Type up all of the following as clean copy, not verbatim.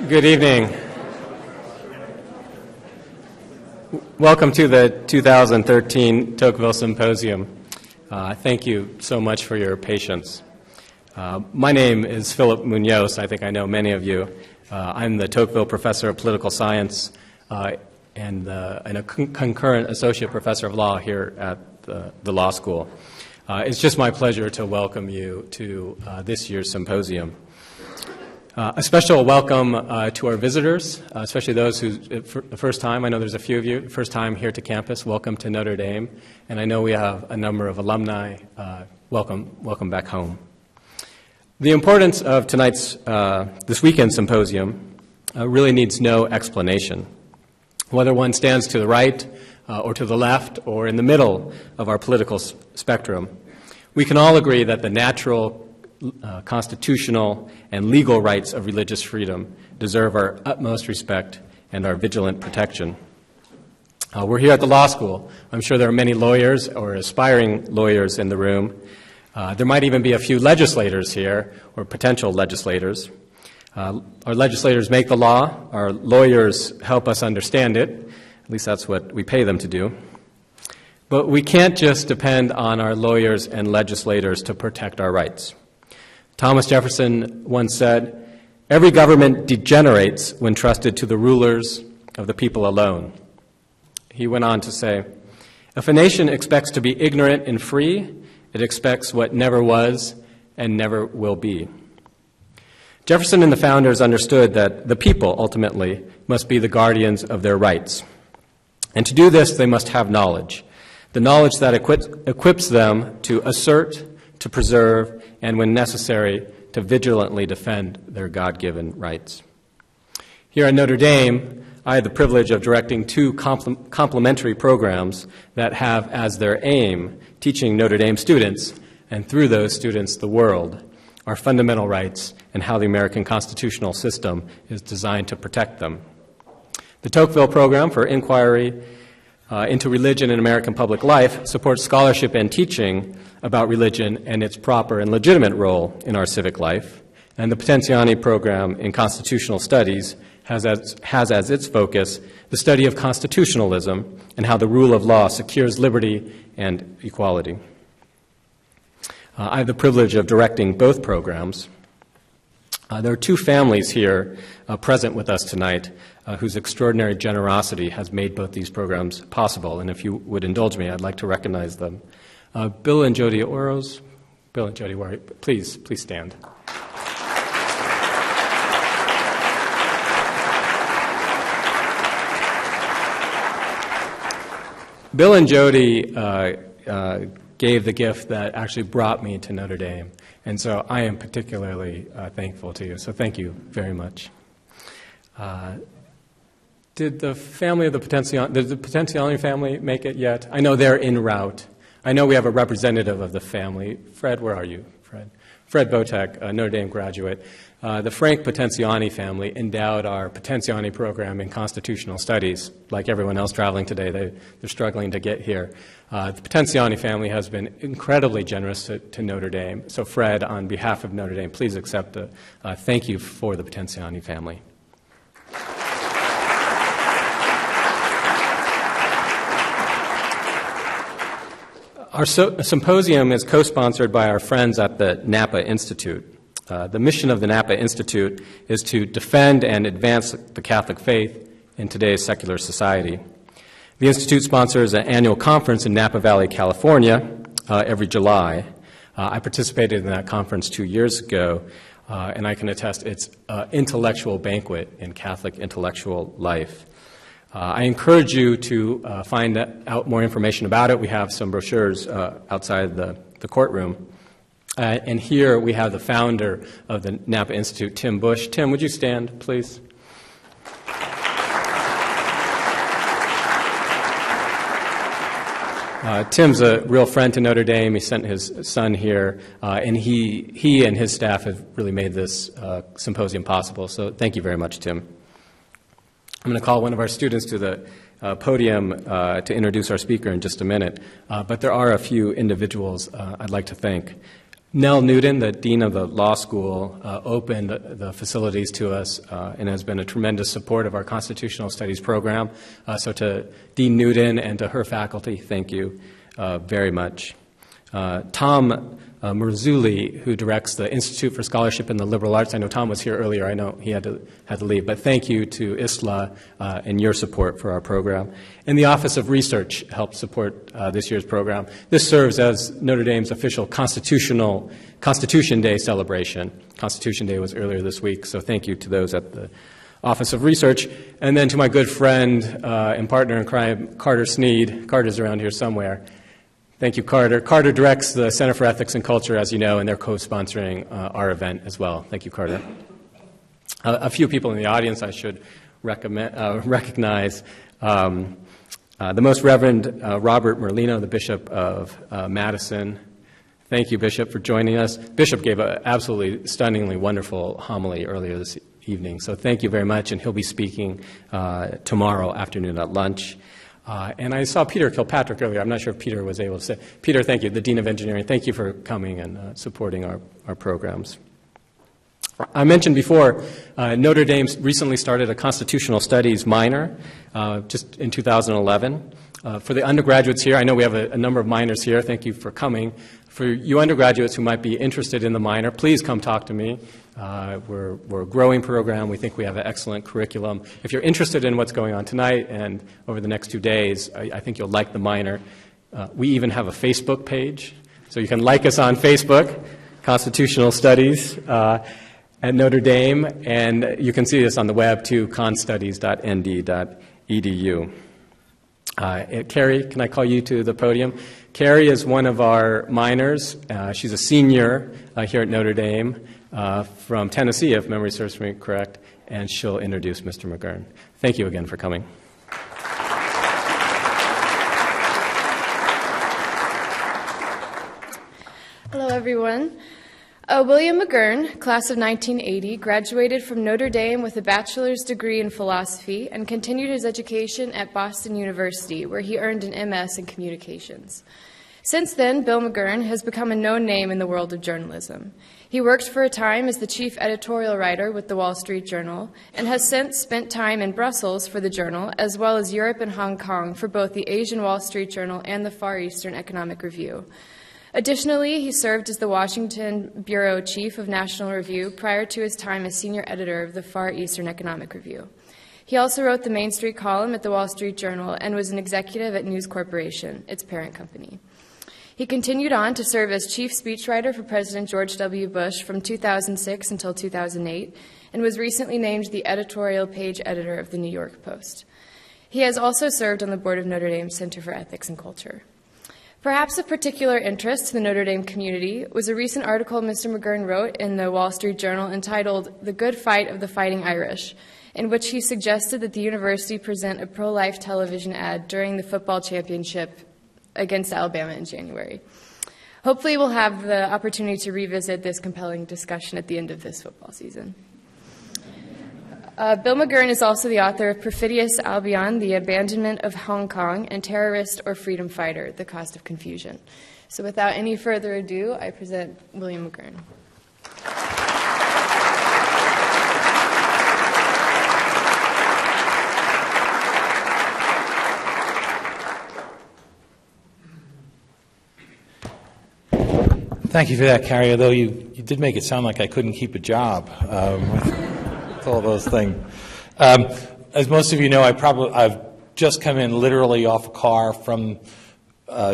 Good evening. Welcome to the 2013 Tocqueville Symposium. Thank you so much for your patience. My name is Philip Munoz. I think I know many of you. I'm the Tocqueville Professor of Political Science and a concurrent Associate Professor of Law here at the Law School. It's just my pleasure to welcome you to this year's symposium. A special welcome to our visitors, especially those who, for the first time, I know there's a few of you, first time here to campus, welcome to Notre Dame. And I know we have a number of alumni, welcome back home. The importance of this weekend's symposium really needs no explanation. Whether one stands to the right or to the left or in the middle of our political spectrum, we can all agree that the natural constitutional and legal rights of religious freedom deserve our utmost respect and our vigilant protection. We're here at the law school. I'm sure there are many lawyers or aspiring lawyers in the room. There might even be a few legislators here or potential legislators. Our legislators make the law. Our lawyers help us understand it. At least that's what we pay them to do. But we can't just depend on our lawyers and legislators to protect our rights. Thomas Jefferson once said, "Every government degenerates when trusted to the rulers of the people alone." He went on to say, "If a nation expects to be ignorant and free, it expects what never was and never will be." Jefferson and the founders understood that the people, ultimately, must be the guardians of their rights. And to do this, they must have knowledge, the knowledge that equips them to assert, to preserve, and when necessary, to vigilantly defend their God-given rights. Here at Notre Dame, I had the privilege of directing two complementary programs that have as their aim teaching Notre Dame students, and through those students the world, our fundamental rights and how the American constitutional system is designed to protect them. The Tocqueville program for inquiry into religion in American public life supports scholarship and teaching about religion and its proper and legitimate role in our civic life. And the Potenziani program in constitutional studies has as its focus the study of constitutionalism and how the rule of law secures liberty and equality. I have the privilege of directing both programs. There are two families here present with us tonight whose extraordinary generosity has made both these programs possible. And if you would indulge me, I'd like to recognize them. Bill and Jody Oros. Bill and Jody, please stand. Bill and Jody gave the gift that actually brought me to Notre Dame. And so I am particularly thankful to you. So thank you very much. Did the Potenziani family make it yet? I know they're en route. I know we have a representative of the family. Fred, where are you, Fred? Fred Botek, a Notre Dame graduate. The Frank Potenziani family endowed our Potenziani program in constitutional studies. Like everyone else traveling today, they're struggling to get here. The Potenziani family has been incredibly generous to Notre Dame. So Fred, on behalf of Notre Dame, please accept a thank you for the Potenziani family. Our symposium is co-sponsored by our friends at the Napa Institute. The mission of the Napa Institute is to defend and advance the Catholic faith in today's secular society. The Institute sponsors an annual conference in Napa Valley, California, every July. I participated in that conference 2 years ago, and I can attest it's an intellectual banquet in Catholic intellectual life. I encourage you to find out more information about it. We have some brochures outside the courtroom. And here we have the founder of the Napa Institute, Tim Bush. Tim, would you stand, please? Tim's a real friend to Notre Dame. He sent his son here, and he and his staff have really made this symposium possible. So thank you very much, Tim. I'm going to call one of our students to the podium to introduce our speaker in just a minute, but there are a few individuals I'd like to thank. Nell Newton, the Dean of the Law School, opened the facilities to us and has been a tremendous support of our Constitutional Studies program. So to Dean Newton and to her faculty, thank you very much. Tom Marzulli, who directs the Institute for Scholarship in the Liberal Arts. I know Tom was here earlier. I know he had to leave. But thank you to ISLA and your support for our program. And the Office of Research helped support this year's program. This serves as Notre Dame's official Constitution Day celebration. Constitution Day was earlier this week, so thank you to those at the Office of Research. And then to my good friend and partner in crime, Carter Sneed. Carter's around here somewhere. Thank you, Carter. Carter directs the Center for Ethics and Culture, as you know, and they're co-sponsoring our event as well. Thank you, Carter. A few people in the audience I should recognize. The Most Reverend Robert Merlino, the Bishop of Madison. Thank you, Bishop, for joining us. Bishop gave an absolutely stunningly wonderful homily earlier this evening, so thank you very much, and he'll be speaking tomorrow afternoon at lunch. And I saw Peter Kilpatrick earlier. I'm not sure if Peter was able to say. Peter, thank you, the Dean of Engineering. Thank you for coming and supporting our programs. I mentioned before, Notre Dame recently started a Constitutional Studies minor just in 2011. For the undergraduates here, I know we have a number of minors here. Thank you for coming. For you undergraduates who might be interested in the minor, please come talk to me. We're a growing program. We think we have an excellent curriculum. If you're interested in what's going on tonight and over the next 2 days, I think you'll like the minor. We even have a Facebook page, so you can like us on Facebook, Constitutional Studies at Notre Dame, and you can see this on the web too, constudies.nd.edu. Carrie, can I call you to the podium? Carrie is one of our minors. She's a senior here at Notre Dame from Tennessee, if memory serves me correct, and she'll introduce Mr. McGurn. Thank you again for coming. Hello, everyone. William McGurn, class of 1980, graduated from Notre Dame with a bachelor's degree in philosophy and continued his education at Boston University, where he earned an MS in communications. Since then, Bill McGurn has become a known name in the world of journalism. He worked for a time as the chief editorial writer with the Wall Street Journal and has since spent time in Brussels for the Journal, as well as Europe and Hong Kong for both the Asian Wall Street Journal and the Far Eastern Economic Review. Additionally, he served as the Washington Bureau Chief of National Review prior to his time as senior editor of the Far Eastern Economic Review. He also wrote the Main Street column at the Wall Street Journal and was an executive at News Corporation, its parent company. He continued on to serve as chief speechwriter for President George W. Bush from 2006 until 2008 and was recently named the editorial page editor of the New York Post. He has also served on the board of Notre Dame's Center for Ethics and Culture. Perhaps of particular interest to the Notre Dame community was a recent article Mr. McGurn wrote in the Wall Street Journal entitled "The Good Fight of the Fighting Irish," in which he suggested that the university present a pro-life television ad during the football championship against Alabama in January. Hopefully we'll have the opportunity to revisit this compelling discussion at the end of this football season. Bill McGurn is also the author of Perfidious Albion, The Abandonment of Hong Kong, and Terrorist or Freedom Fighter, The Cost of Confusion. So without any further ado, I present William McGurn. Thank you for that, Carrie, although you did make it sound like I couldn't keep a job with all those things. As most of you know, I've just come in literally off a car from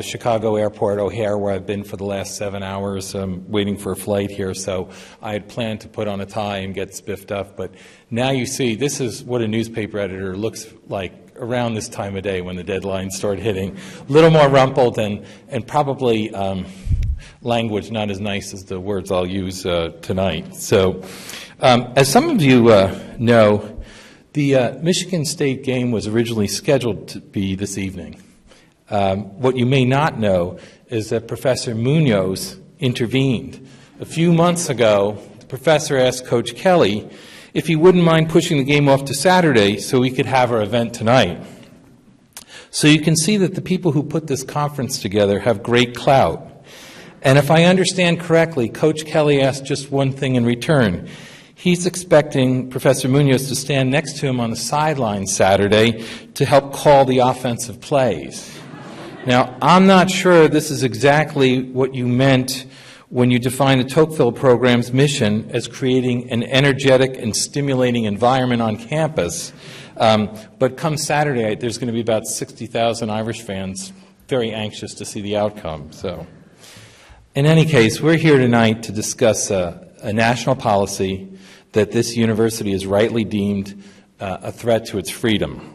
Chicago Airport, O'Hare, where I've been for the last 7 hours waiting for a flight here. So I had planned to put on a tie and get spiffed up. But now you see, this is what a newspaper editor looks like around this time of day when the deadlines start hitting. A little more rumpled and probably language not as nice as the words I'll use tonight. So as some of you know, the Michigan State game was originally scheduled to be this evening. What you may not know is that Professor Munoz intervened. A few months ago, the professor asked Coach Kelly if he wouldn't mind pushing the game off to Saturday so we could have our event tonight. So you can see that the people who put this conference together have great clout. And if I understand correctly, Coach Kelly asked just one thing in return. He's expecting Professor Munoz to stand next to him on the sideline Saturday to help call the offensive plays. Now, I'm not sure this is exactly what you meant when you defined the Tocqueville program's mission as creating an energetic and stimulating environment on campus. But come Saturday, there's going to be about 60,000 Irish fans very anxious to see the outcome. So, in any case, we're here tonight to discuss a national policy that this university is rightly deemed a threat to its freedom.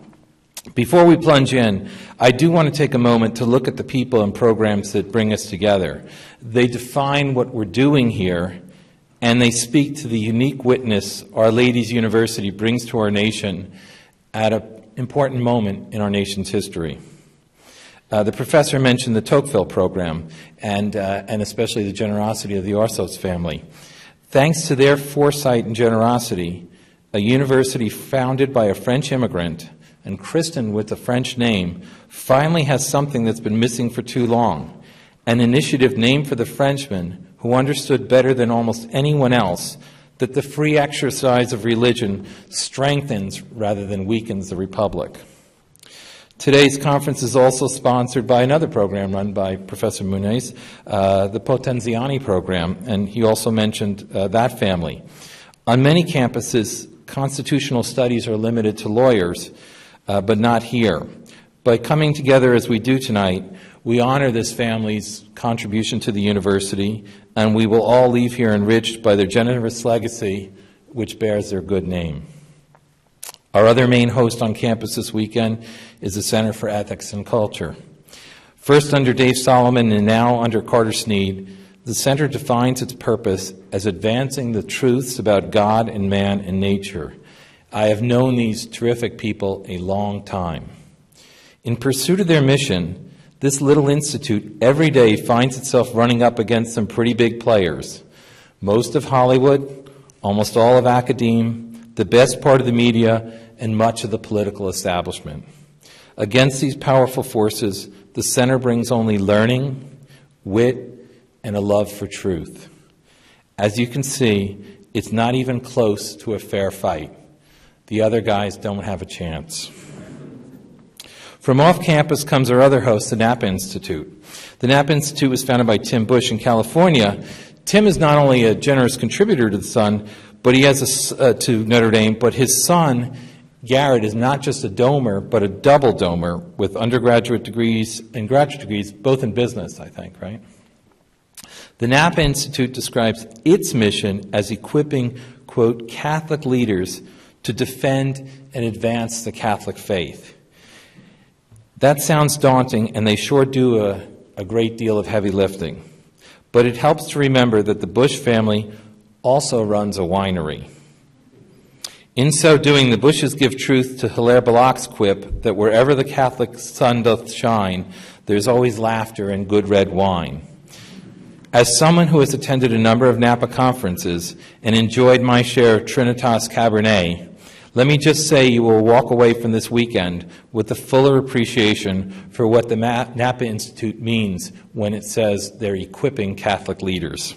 Before we plunge in, I do want to take a moment to look at the people and programs that bring us together. They define what we're doing here, and they speak to the unique witness Our Lady's University brings to our nation at an important moment in our nation's history. The professor mentioned the Tocqueville program and especially the generosity of the Orsos family. Thanks to their foresight and generosity, a university founded by a French immigrant and christened with a French name finally has something that's been missing for too long, an initiative named for the Frenchman who understood better than almost anyone else that the free exercise of religion strengthens rather than weakens the Republic. Today's conference is also sponsored by another program run by Professor Muniz, the Potenziani program, and he also mentioned that family. On many campuses, constitutional studies are limited to lawyers, but not here. By coming together as we do tonight, we honor this family's contribution to the university, and we will all leave here enriched by their generous legacy, which bears their good name. Our other main host on campus this weekend is the Center for Ethics and Culture. First under Dave Solomon and now under Carter Sneed, the center defines its purpose as advancing the truths about God and man and nature. I have known these terrific people a long time. In pursuit of their mission, this little institute every day finds itself running up against some pretty big players. Most of Hollywood, almost all of academe, the best part of the media, and much of the political establishment. Against these powerful forces, the center brings only learning, wit, and a love for truth. As you can see, it's not even close to a fair fight. The other guys don't have a chance. From off campus comes our other host, the Napa Institute. The Napa Institute was founded by Tim Bush in California. Tim is not only a generous contributor to the Sun, but he has to Notre Dame, but his son, Garrett, is not just a domer, but a double domer with undergraduate degrees and graduate degrees, both in business, I think, right? The Napa Institute describes its mission as equipping, quote, Catholic leaders to defend and advance the Catholic faith. That sounds daunting, and they sure do a great deal of heavy lifting. But it helps to remember that the Bush family also runs a winery. In so doing, the Bushes give truth to Hilaire Belloc's quip that wherever the Catholic sun doth shine, there's always laughter and good red wine. As someone who has attended a number of Napa conferences and enjoyed my share of Trinitas Cabernet, let me just say you will walk away from this weekend with a fuller appreciation for what the Napa Institute means when it says they're equipping Catholic leaders.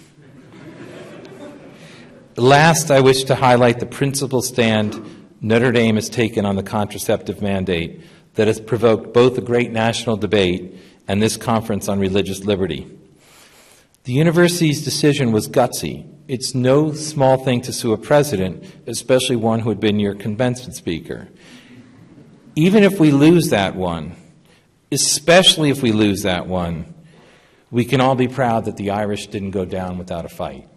Last, I wish to highlight the principal stand Notre Dame has taken on the contraceptive mandate that has provoked both a great national debate and this conference on religious liberty. The university's decision was gutsy. It's no small thing to sue a president, especially one who had been your convention speaker. Even if we lose that one, especially if we lose that one, we can all be proud that the Irish didn't go down without a fight.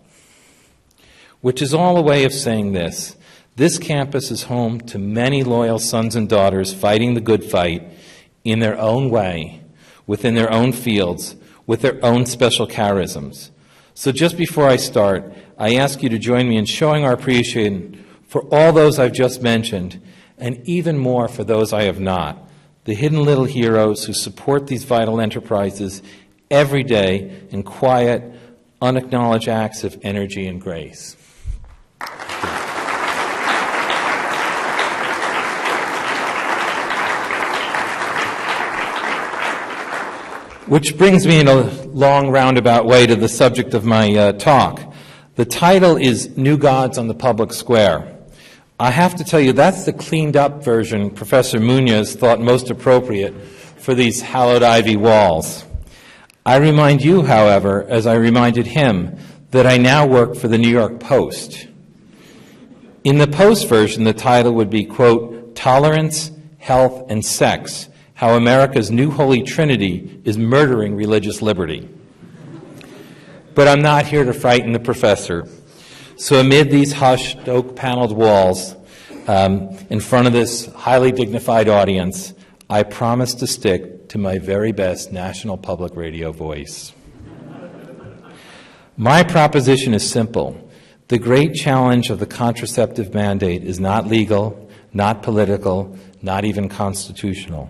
Which is all a way of saying this. This campus is home to many loyal sons and daughters fighting the good fight in their own way, within their own fields, with their own special charisms. So just before I start, I ask you to join me in showing our appreciation for all those I've just mentioned, and even more for those I have not, the hidden little heroes who support these vital enterprises every day in quiet, unacknowledged acts of energy and grace. Which brings me in a long roundabout way to the subject of my talk. The title is New Gods on the Public Square. I have to tell you, that's the cleaned-up version Professor Munoz thought most appropriate for these hallowed ivy walls. I remind you, however, as I reminded him, that I now work for the New York Post. In the Post version, the title would be, quote, Tolerance, Health, and Sex, How America's New Holy Trinity is Murdering Religious Liberty. But I'm not here to frighten the professor. So amid these hushed, oak-paneled walls, in front of this highly dignified audience, I promise to stick to my very best national public radio voice. My proposition is simple. The great challenge of the contraceptive mandate is not legal, not political, not even constitutional.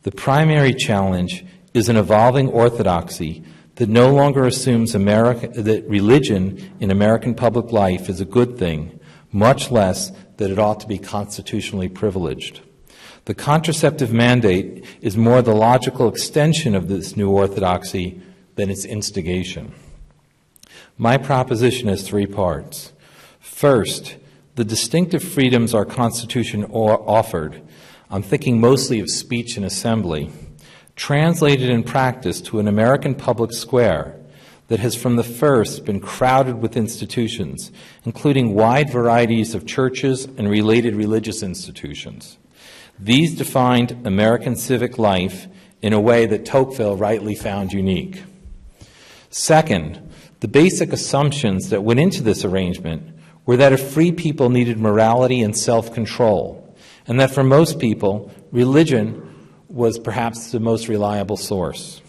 The primary challenge is an evolving orthodoxy that no longer assumes that religion in American public life is a good thing, much less that it ought to be constitutionally privileged. The contraceptive mandate is more the logical extension of this new orthodoxy than its instigation. My proposition has three parts. First, the distinctive freedoms our Constitution offered, I'm thinking mostly of speech and assembly, translated in practice to an American public square that has from the first been crowded with institutions, including wide varieties of churches and related religious institutions. These defined American civic life in a way that Tocqueville rightly found unique. Second, the basic assumptions that went into this arrangement were that a free people needed morality and self-control, and that for most people, religion was perhaps the most reliable source.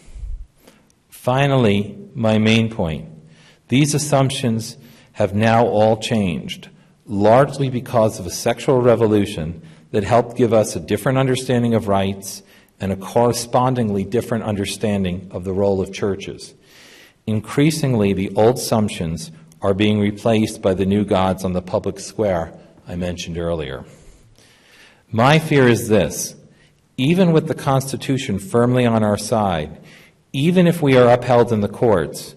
Finally, my main point. These assumptions have now all changed, largely because of a sexual revolution that helped give us a different understanding of rights and a correspondingly different understanding of the role of churches. Increasingly, the old assumptions are being replaced by the new gods on the public square I mentioned earlier. My fear is this. Even with the Constitution firmly on our side, even if we are upheld in the courts,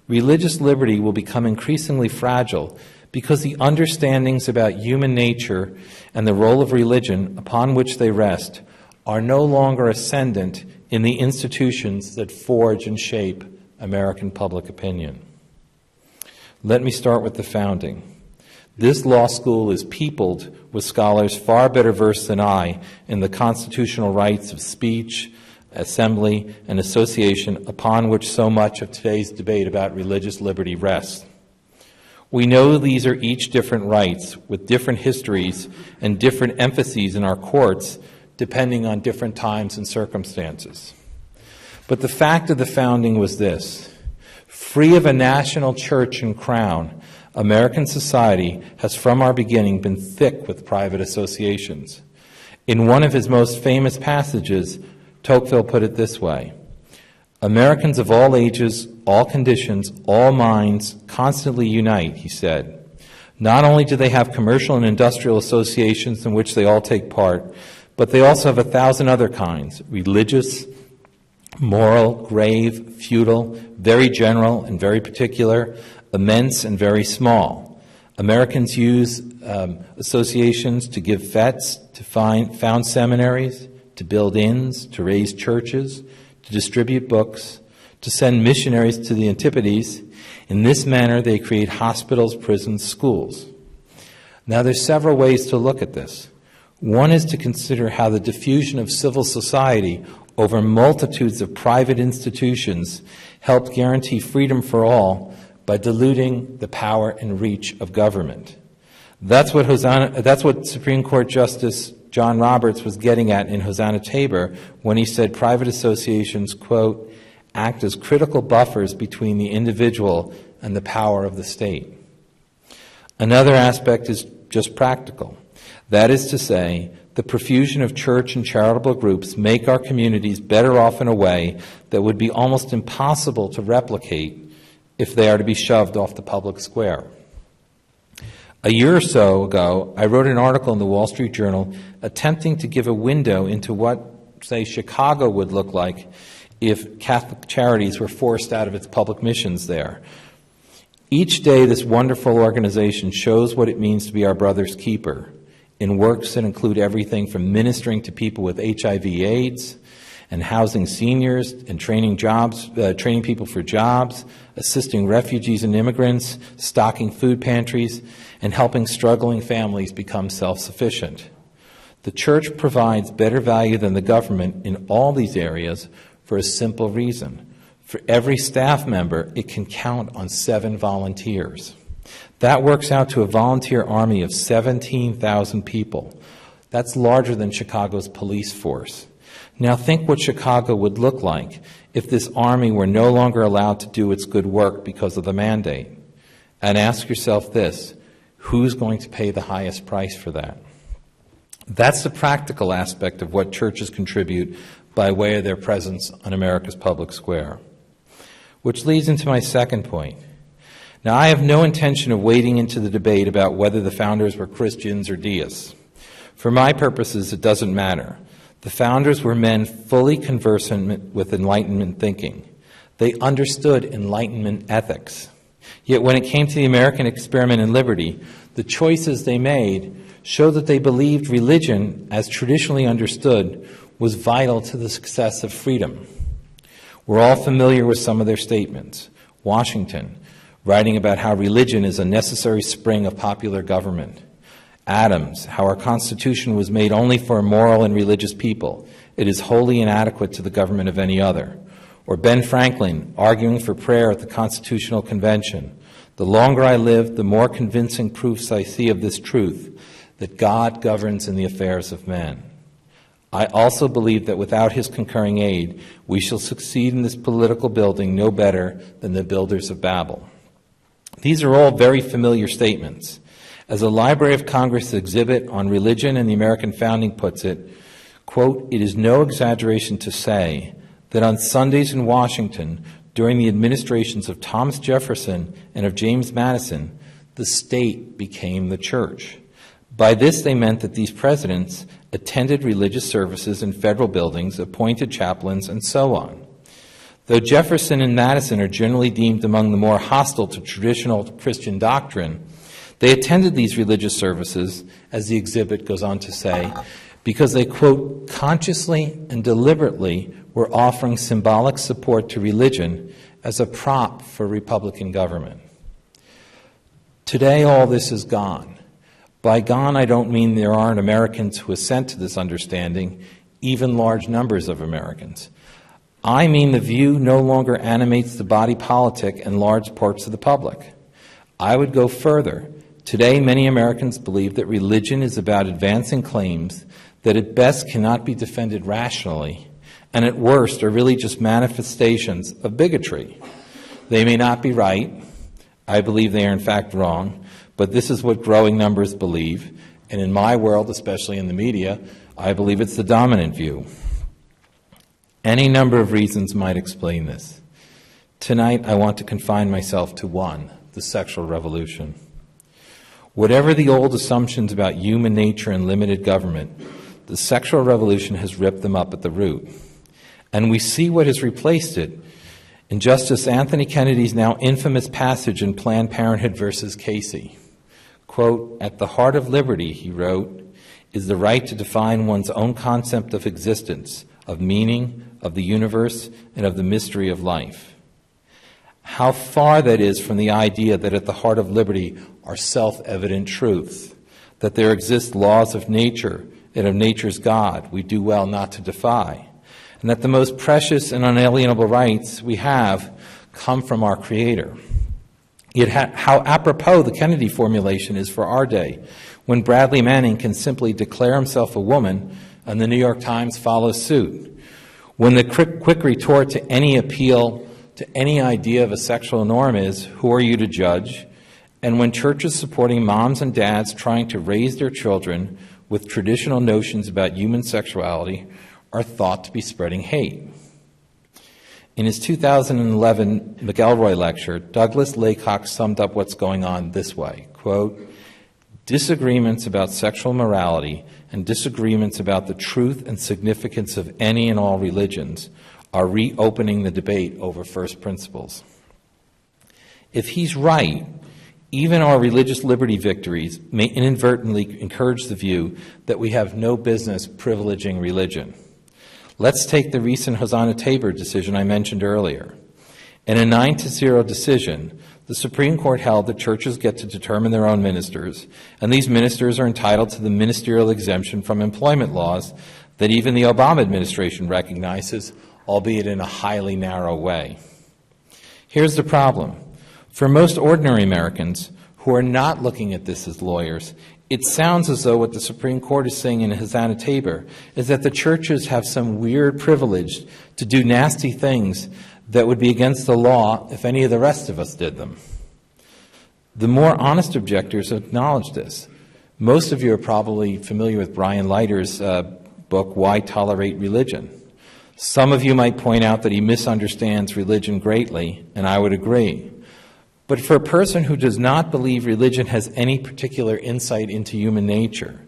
religious liberty will become increasingly fragile because the understandings about human nature and the role of religion upon which they rest are no longer ascendant in the institutions that forge and shape American public opinion. Let me start with the founding. This law school is peopled with scholars far better versed than I in the constitutional rights of speech, assembly, and association upon which so much of today's debate about religious liberty rests. We know these are each different rights with different histories and different emphases in our courts depending on different times and circumstances. But the fact of the founding was this. Free of a national church and crown, American society has from our beginning been thick with private associations. In one of his most famous passages, Tocqueville put it this way, Americans of all ages, all conditions, all minds constantly unite, he said. Not only do they have commercial and industrial associations in which they all take part, but they also have 1,000 other kinds, religious, moral, grave, feudal, very general and very particular, immense and very small. Americans use associations to give fetes, to found seminaries, to build inns, to raise churches, to distribute books, to send missionaries to the Antipodes. In this manner, they create hospitals, prisons, schools. Now, there's several ways to look at this. One is to consider how the diffusion of civil society over multitudes of private institutions helped guarantee freedom for all by diluting the power and reach of government. That's what Supreme Court Justice John Roberts was getting at in Hosanna Tabor when he said private associations, quote, act as critical buffers between the individual and the power of the state. Another aspect is just practical. That is to say, the profusion of church and charitable groups make our communities better off in a way that would be almost impossible to replicate if they are to be shoved off the public square. A year or so ago, I wrote an article in the Wall Street Journal attempting to give a window into what, say, Chicago would look like if Catholic Charities were forced out of its public missions there. Each day, this wonderful organization shows what it means to be our brother's keeper in works that include everything from ministering to people with HIV/AIDS and housing seniors and training people for jobs, assisting refugees and immigrants, stocking food pantries, and helping struggling families become self-sufficient. The church provides better value than the government in all these areas for a simple reason. For every staff member, it can count on 7 volunteers. That works out to a volunteer army of 17,000 people. That's larger than Chicago's police force. Now think what Chicago would look like if this army were no longer allowed to do its good work because of the mandate. And ask yourself this: who's going to pay the highest price for that? That's the practical aspect of what churches contribute by way of their presence on America's public square. Which leads into my second point. Now, I have no intention of wading into the debate about whether the founders were Christians or deists. For my purposes, it doesn't matter. The founders were men fully conversant with Enlightenment thinking. They understood Enlightenment ethics. Yet when it came to the American experiment in liberty, the choices they made show that they believed religion, as traditionally understood, was vital to the success of freedom. We're all familiar with some of their statements. Washington, writing about how religion is a necessary spring of popular government. Adams, how our Constitution was made only for a moral and religious people. It is wholly inadequate to the government of any other. Or Ben Franklin, arguing for prayer at the Constitutional Convention. The longer I live, the more convincing proofs I see of this truth, that God governs in the affairs of men. I also believe that without his concurring aid, we shall succeed in this political building no better than the builders of Babel. These are all very familiar statements. As the Library of Congress exhibit on religion and the American founding puts it, quote, "It is no exaggeration to say that on Sundays in Washington, during the administrations of Thomas Jefferson and of James Madison, the state became the church." By this they meant that these presidents attended religious services in federal buildings, appointed chaplains, and so on. Though Jefferson and Madison are generally deemed among the more hostile to traditional Christian doctrine, they attended these religious services, as the exhibit goes on to say, because they, quote, "consciously and deliberately were offering symbolic support to religion as a prop for Republican government." Today, all this is gone. By gone, I don't mean there aren't Americans who assent to this understanding, even large numbers of Americans. I mean the view no longer animates the body politic and large parts of the public. I would go further. Today, many Americans believe that religion is about advancing claims that at best cannot be defended rationally, and at worst are really just manifestations of bigotry. They may not be right. I believe they are in fact wrong, but this is what growing numbers believe, and in my world, especially in the media, I believe it's the dominant view. Any number of reasons might explain this. Tonight, I want to confine myself to one: the sexual revolution. Whatever the old assumptions about human nature and limited government, the sexual revolution has ripped them up at the root. And we see what has replaced it in Justice Anthony Kennedy's now infamous passage in Planned Parenthood versus Casey. Quote, "At the heart of liberty," he wrote, "is the right to define one's own concept of existence, of meaning, of the universe, and of the mystery of life." How far that is from the idea that at the heart of liberty are self-evident truths, that there exist laws of nature and of nature's God we do well not to defy, and that the most precious and unalienable rights we have come from our Creator. Yet how apropos the Kennedy formulation is for our day, when Bradley Manning can simply declare himself a woman and the New York Times follows suit. When the quick retort to any appeal to any idea of a sexual norm is, "Who are you to judge?" And when churches supporting moms and dads trying to raise their children with traditional notions about human sexuality are thought to be spreading hate. In his 2011 McElroy lecture, Douglas Laycock summed up what's going on this way, quote, "Disagreements about sexual morality and disagreements about the truth and significance of any and all religions are reopening the debate over first principles. If he's right, even our religious liberty victories may inadvertently encourage the view that we have no business privileging religion. Let's take the recent Hosanna Tabor decision I mentioned earlier. In a 9-0 decision, the Supreme Court held that churches get to determine their own ministers, and these ministers are entitled to the ministerial exemption from employment laws that even the Obama administration recognizes, albeit in a highly narrow way. Here's the problem. For most ordinary Americans who are not looking at this as lawyers, it sounds as though what the Supreme Court is saying in Hosanna Tabor is that the churches have some weird privilege to do nasty things that would be against the law if any of the rest of us did them. The more honest objectors acknowledge this. Most of you are probably familiar with Brian Leiter's book, Why Tolerate Religion? Some of you might point out that he misunderstands religion greatly, and I would agree. But for a person who does not believe religion has any particular insight into human nature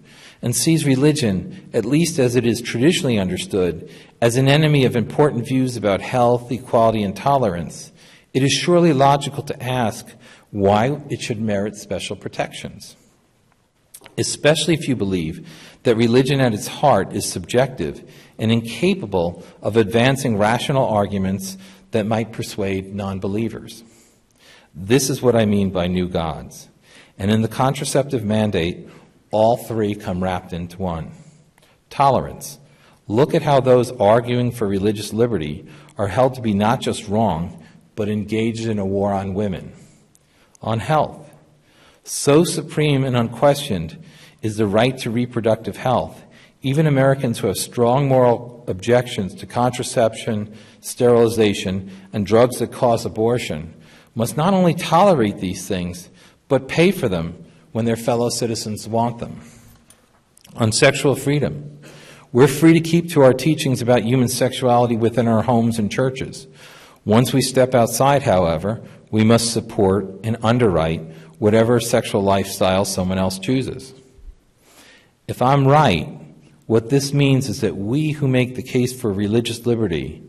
and sees religion, at least as it is traditionally understood, as an enemy of important views about health, equality, and tolerance, it is surely logical to ask why it should merit special protections, especially if you believe that religion at its heart is subjective and incapable of advancing rational arguments that might persuade non-believers. This is what I mean by new gods. And in the contraceptive mandate, all three come wrapped into one. Tolerance. Look at how those arguing for religious liberty are held to be not just wrong, but engaged in a war on women. On health. So supreme and unquestioned is the right to reproductive health. Even Americans who have strong moral objections to contraception, sterilization, and drugs that cause abortion must not only tolerate these things, but pay for them when their fellow citizens want them. On sexual freedom, we're free to keep to our teachings about human sexuality within our homes and churches. Once we step outside, however, we must support and underwrite whatever sexual lifestyle someone else chooses. If I'm right, what this means is that we who make the case for religious liberty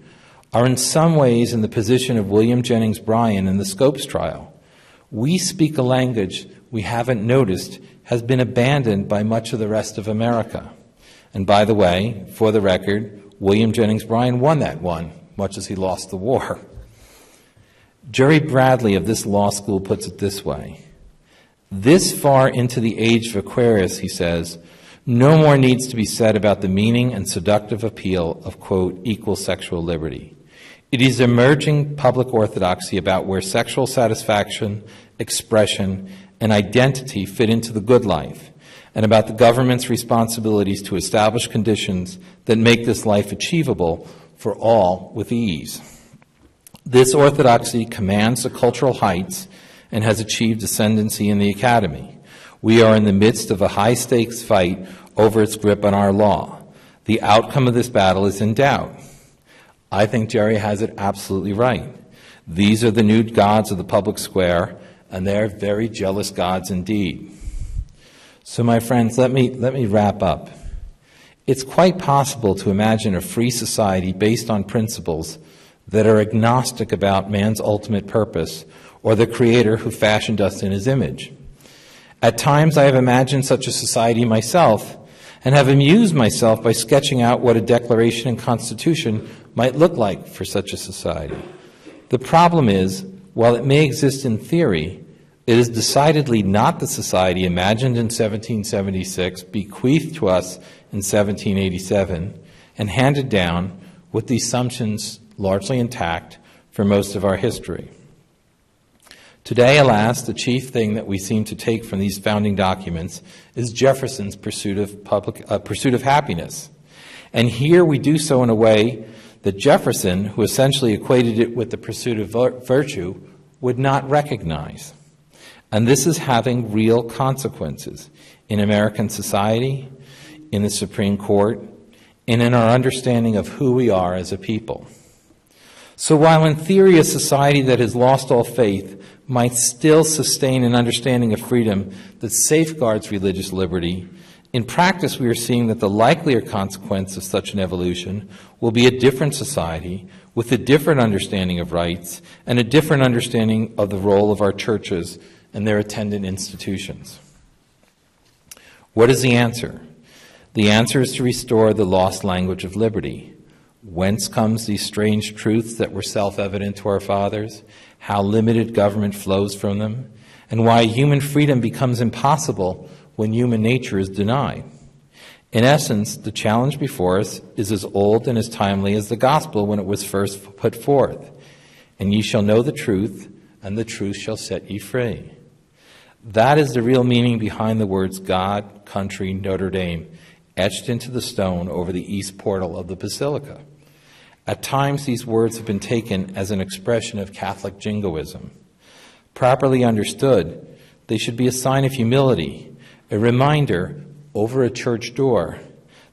are in some ways in the position of William Jennings Bryan in the Scopes trial. We speak a language we haven't noticed has been abandoned by much of the rest of America. And by the way, for the record, William Jennings Bryan won that one, much as he lost the war. Jerry Bradley of this law school puts it this way. This far into the age of Aquarius, he says, no more needs to be said about the meaning and seductive appeal of, quote, equal sexual liberty. It is emerging public orthodoxy about where sexual satisfaction, expression, and identity fit into the good life, and about the government's responsibilities to establish conditions that make this life achievable for all with ease. This orthodoxy commands the cultural heights and has achieved ascendancy in the academy. We are in the midst of a high-stakes fight over its grip on our law. The outcome of this battle is in doubt. I think Jerry has it absolutely right. These are the new gods of the public square, and they're very jealous gods indeed. So, my friends, let me wrap up. It's quite possible to imagine a free society based on principles that are agnostic about man's ultimate purpose or the Creator who fashioned us in His image. At times, I have imagined such a society myself and have amused myself by sketching out what a declaration and constitution might look like for such a society. The problem is, while it may exist in theory, it is decidedly not the society imagined in 1776, bequeathed to us in 1787, and handed down with the assumptions largely intact for most of our history. Today, alas, the chief thing that we seem to take from these founding documents is Jefferson's pursuit of happiness. And here we do so in a way that Jefferson, who essentially equated it with the pursuit of virtue, would not recognize. And this is having real consequences in American society, in the Supreme Court, and in our understanding of who we are as a people. So while in theory a society that has lost all faith might still sustain an understanding of freedom that safeguards religious liberty, in practice we are seeing that the likelier consequence of such an evolution will be a different society with a different understanding of rights and a different understanding of the role of our churches and their attendant institutions. What is the answer? The answer is to restore the lost language of liberty. Whence comes these strange truths that were self-evident to our fathers, how limited government flows from them, and why human freedom becomes impossible when human nature is denied. In essence, the challenge before us is as old and as timely as the gospel when it was first put forth. And ye shall know the truth, and the truth shall set ye free. That is the real meaning behind the words God, country, Notre Dame, etched into the stone over the east portal of the basilica. At times, these words have been taken as an expression of Catholic jingoism. Properly understood, they should be a sign of humility, a reminder over a church door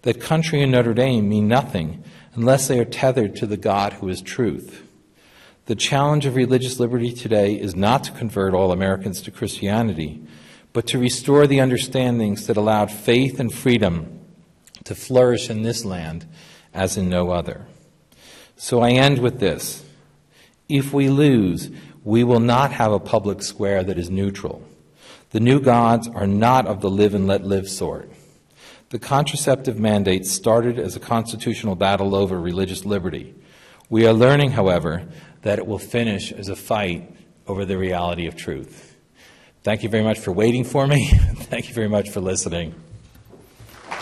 that country and Notre Dame mean nothing unless they are tethered to the God who is truth. The challenge of religious liberty today is not to convert all Americans to Christianity, but to restore the understandings that allowed faith and freedom to flourish in this land as in no other. So I end with this. If we lose, we will not have a public square that is neutral. The new gods are not of the live and let live sort. The contraceptive mandate started as a constitutional battle over religious liberty. We are learning, however, that it will finish as a fight over the reality of truth. Thank you very much for waiting for me. Thank you very much for listening. I'm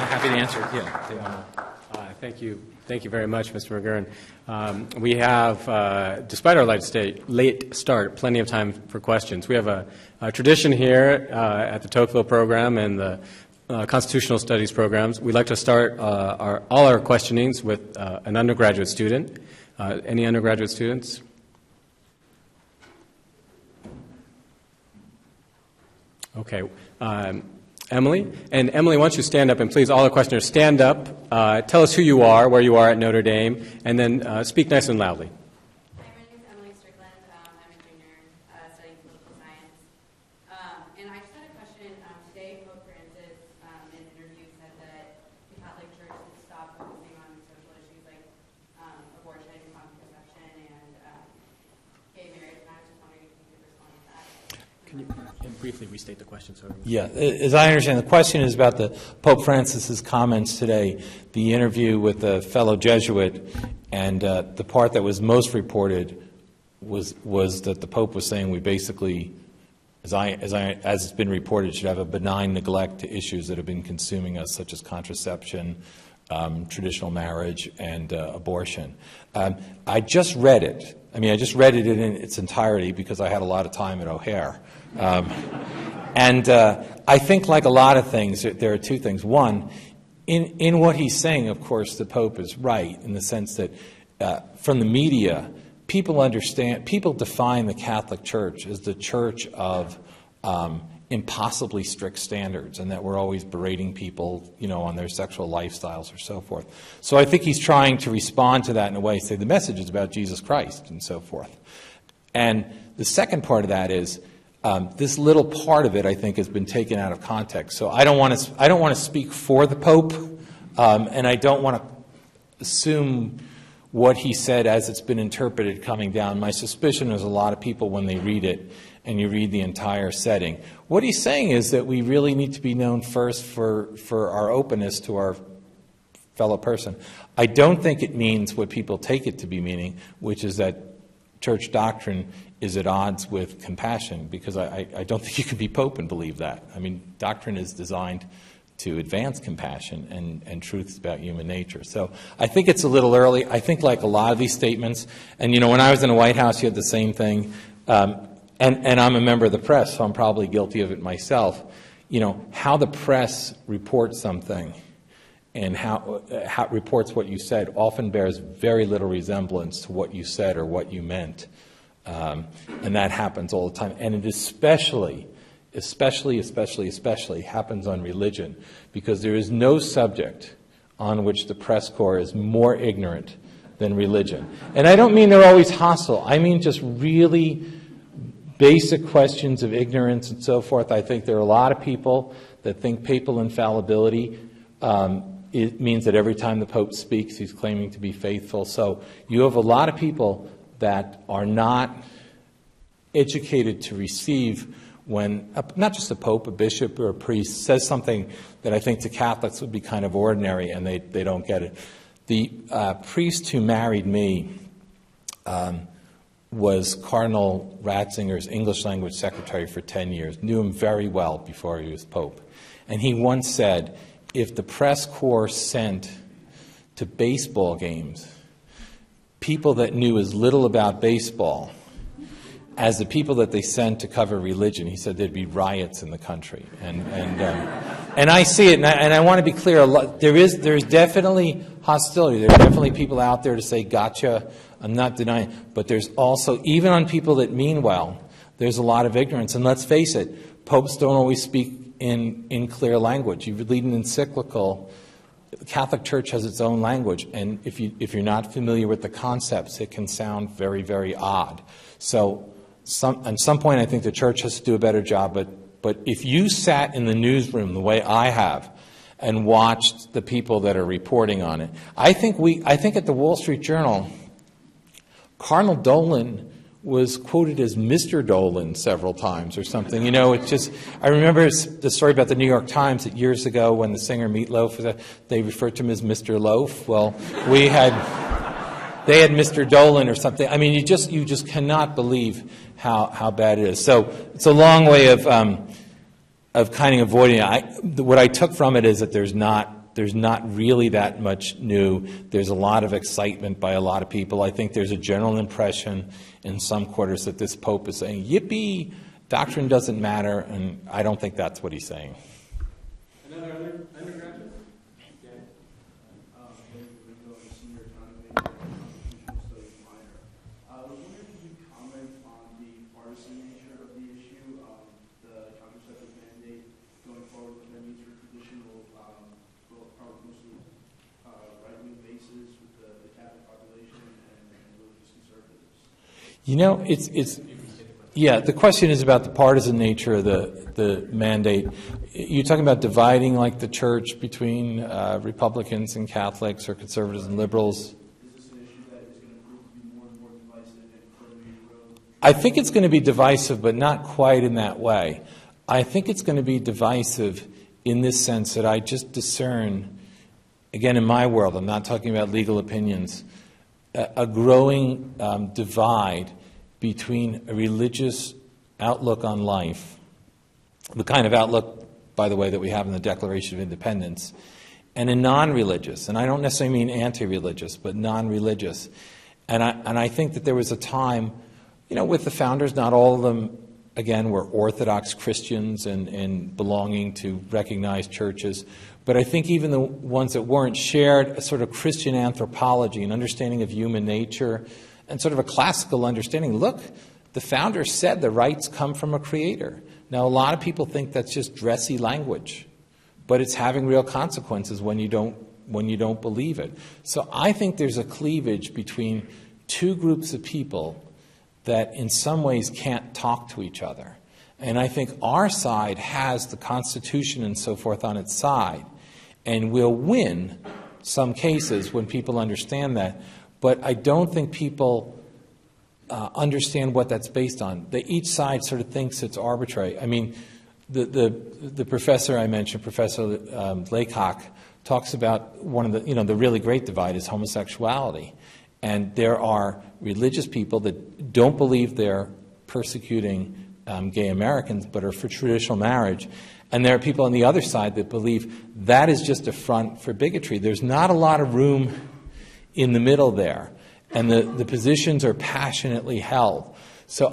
happy to answer. Yeah. Thank you. Thank you very much, Mr. McGurn. We have, despite our late start, plenty of time for questions. We have a tradition here at the Tocqueville program and the constitutional studies programs. We'd like to start all our questionings with an undergraduate student. Any undergraduate students? Okay. Emily. And Emily, why don't you stand up, and please, all the questioners, stand up, tell us who you are, where you are at Notre Dame, and then speak nice and loudly. Hi, my name is Emily Strickland. I'm a junior studying political science. And I just had a question. Today, Pope Francis, in an interview, said that the Catholic Church should stop focusing on social issues like abortion, contraception, and gay marriage. And I was just wondering if you could respond to that. Can you briefly restate the question? Yeah, as I understand, the question is about the Pope Francis's comments today, the interview with a fellow Jesuit, and the part that was most reported was that the Pope was saying we basically, as it's been reported, should have a benign neglect to issues that have been consuming us, such as contraception, traditional marriage, and abortion. I just read it. I just read it in its entirety because I had a lot of time at O'Hare. And I think, like a lot of things, there are two things. One, in what he's saying, of course, the Pope is right in the sense that from the media, people define the Catholic Church as the church of impossibly strict standards, and that we're always berating people, on their sexual lifestyles or so forth. So I think he's trying to respond to that in a way, say the message is about Jesus Christ and so forth. And the second part of that is this little part of it, I think, has been taken out of context. So I don't want to speak for the Pope, and I don't want to assume what he said as it's been interpreted coming down. My suspicion is a lot of people, when they read it, and you read the entire setting, what he's saying is that we really need to be known first for our openness to our fellow person. I don't think it means what people take it to be meaning, which is that church doctrine is at odds with compassion, because I don't think you can be Pope and believe that. Doctrine is designed to advance compassion and truths about human nature. So I think it's a little early. I think, like a lot of these statements, and when I was in the White House, you had the same thing, and I'm a member of the press, so I'm probably guilty of it myself. How the press reports something and how it reports what you said often bears very little resemblance to what you said or what you meant. And that happens all the time. And it especially happens on religion, because there is no subject on which the press corps is more ignorant than religion. And I don't mean they're always hostile. I mean just really basic questions of ignorance and so forth, I think there are a lot of people that think papal infallibility it means that every time the Pope speaks, he's claiming to be faithful. So you have a lot of people that are not educated to receive when, not just a Pope, a bishop, or a priest says something that I think to Catholics would be kind of ordinary, and they don't get it. The priest who married me was Cardinal Ratzinger's English language secretary for 10 years, knew him very well before he was Pope. And he once said, if the press corps sent to baseball games people that knew as little about baseball as the people that they sent to cover religion, he said there'd be riots in the country. And I see it, and I want to be clear, there's definitely hostility. There are definitely people out there to say, gotcha, I'm not denying. But there's also, even on people that mean well, there's a lot of ignorance. And let's face it, popes don't always speak in clear language. You read an encyclical, the Catholic Church has its own language, and if you're not familiar with the concepts, it can sound very, very odd. So at some point, I think the Church has to do a better job, but if you sat in the newsroom the way I have and watched the people that are reporting on it, I think at the Wall Street Journal, Cardinal Dolan was quoted as Mr. Dolan several times or something. You know, it's just, I remember the story about the New York Times that years ago when the singer Meatloaf, they referred to him as Mr. Loaf. Well, they had Mr. Dolan or something. I mean, you just cannot believe how bad it is. So it's a long way of kind of avoiding it. What I took from it is that there's not really that much new. There's a lot of excitement by a lot of people. I think there's a general impression in some quarters that this Pope is saying, yippee, doctrine doesn't matter, and I don't think that's what he's saying. Another undergraduate? Okay. Senior economy, constitutional studies minor. I was wondering if you could comment on the partisan nature of the issue, the contraceptive mandate going forward, what that means for traditional, probably mostly right-wing bases with the Catholic population and religious conservatives. You know, yeah, the question is about the partisan nature of the mandate. You're talking about dividing, like, the church between Republicans and Catholics or conservatives and liberals. Is this an issue that is going to prove to be more and more divisive and further erode? I think it's going to be divisive, but not quite in that way. I think it's going to be divisive in this sense that I just discern, again, in my world, I'm not talking about legal opinions, a growing divide between a religious outlook on life, the kind of outlook, by the way, that we have in the Declaration of Independence, and a non-religious, and I don't necessarily mean anti-religious, but non-religious. And I think that there was a time, you know, with the founders, not all of them, again, were Orthodox Christians and belonging to recognized churches. But I think even the ones that weren't shared a sort of Christian anthropology, an understanding of human nature, and sort of a classical understanding. Look, the founders said the rights come from a creator. Now, a lot of people think that's just dressy language, but it's having real consequences when you don't believe it. So I think there's a cleavage between two groups of people that in some ways can't talk to each other. And I think our side has the Constitution and so forth on its side, and will win some cases when people understand that. But I don't think people understand what that's based on. Each side sort of thinks it's arbitrary. I mean, the professor I mentioned, Professor Laycock, talks about one of the really great divide is homosexuality. And there are religious people that don't believe they're persecuting gay Americans, but are for traditional marriage. And there are people on the other side that believe that is just a front for bigotry. There's not a lot of room in the middle there. And the positions are passionately held. So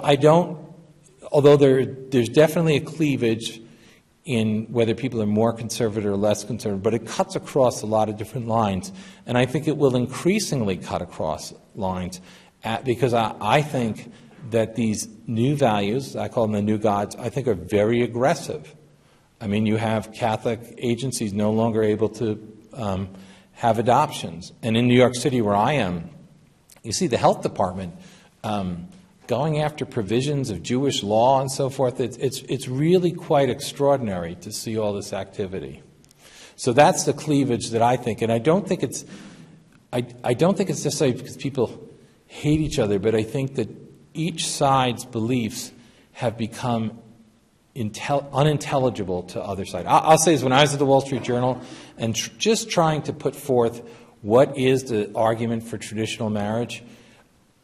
although there's definitely a cleavage in whether people are more conservative or less conservative, but it cuts across a lot of different lines. And I think it will increasingly cut across lines because I think that these new values, I call them the new gods, I think are very aggressive. I mean, you have Catholic agencies no longer able to have adoptions. And in New York City, where I am, you see the health department going after provisions of Jewish law and so forth. It's really quite extraordinary to see all this activity. So that's the cleavage that I think, and I don't think it's necessarily because people hate each other, but I think that each side's beliefs have become unintelligible to other side. I'll say this: when I was at the Wall Street Journal and just trying to put forth what is the argument for traditional marriage,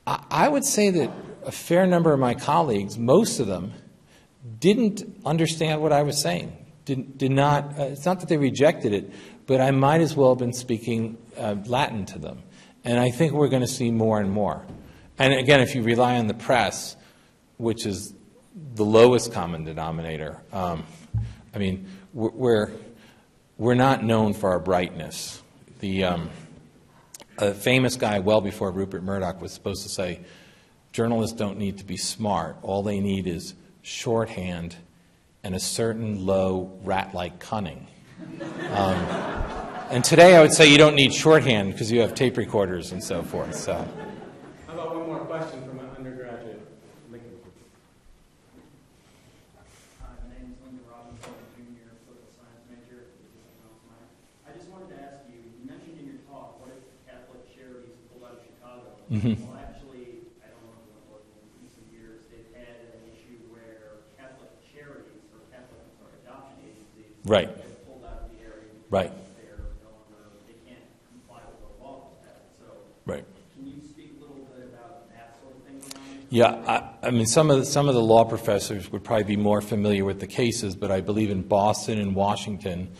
I would say that a fair number of my colleagues, most of them, didn't understand what I was saying. Did not. It's not that they rejected it, but I might as well have been speaking Latin to them. And I think we're going to see more and more. And again, if you rely on the press, which is the lowest common denominator, I mean, we're not known for our brightness. A famous guy, well before Rupert Murdoch, was supposed to say, journalists don't need to be smart. All they need is shorthand and a certain low rat-like cunning. And today I would say you don't need shorthand because you have tape recorders and so forth. So. How about one more question from an undergraduate? Lincoln. Hi, my name is Lincoln Robinson, junior political science major. I just wanted to ask you, you mentioned in your talk, what if Catholic Charities pulled out of Chicago? Mm-hmm. Well, actually, I don't know if it was in recent years, they've had an issue where Catholic charities or Catholic adoption agencies Right. have pulled out of the area because Right. they can't comply with the law with that. So Right. can you speak a little bit about that sort of thing around? Yeah, I mean, some of the law professors would probably be more familiar with the cases, but I believe in Boston and Washington,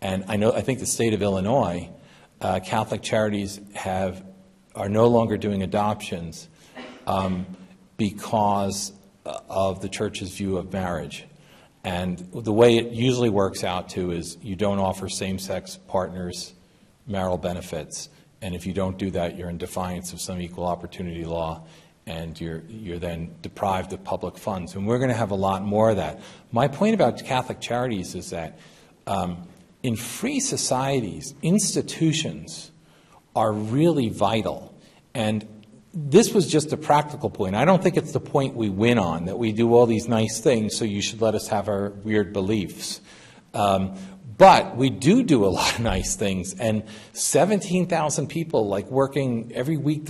and I think the state of Illinois, Catholic charities are no longer doing adoptions because of the church's view of marriage. And the way it usually works out to is you don't offer same-sex partners marital benefits, and if you don't do that, you're in defiance of some equal opportunity law, and you're then deprived of public funds. And we're going to have a lot more of that. My point about Catholic charities is that in free societies, institutions are really vital. And this was just a practical point. I don't think it's the point we win on, that we do all these nice things, so you should let us have our weird beliefs. But we do a lot of nice things, and 17,000 people like working every week.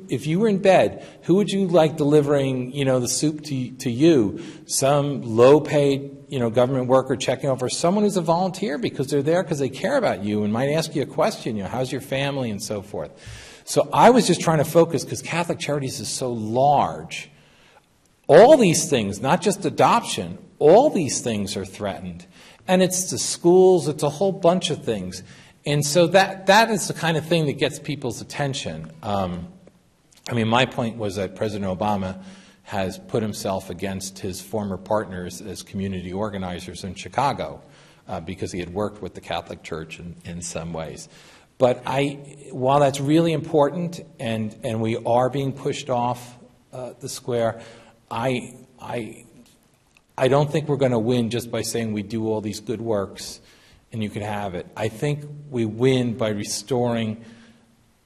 If you were in bed, who would you like delivering, the soup to you? Some low-paid, government worker checking over, someone who's a volunteer because they're there because they care about you and might ask you a question, how's your family and so forth. So I was just trying to focus because Catholic Charities is so large. All these things, not just adoption, all these things are threatened. And it's the schools, it's a whole bunch of things. And so that is the kind of thing that gets people's attention. My point was that President Obama has put himself against his former partners as community organizers in Chicago because he had worked with the Catholic Church in some ways. But while that's really important and we are being pushed off the square, I don't think we're going to win just by saying we do all these good works and you can have it. I think we win by restoring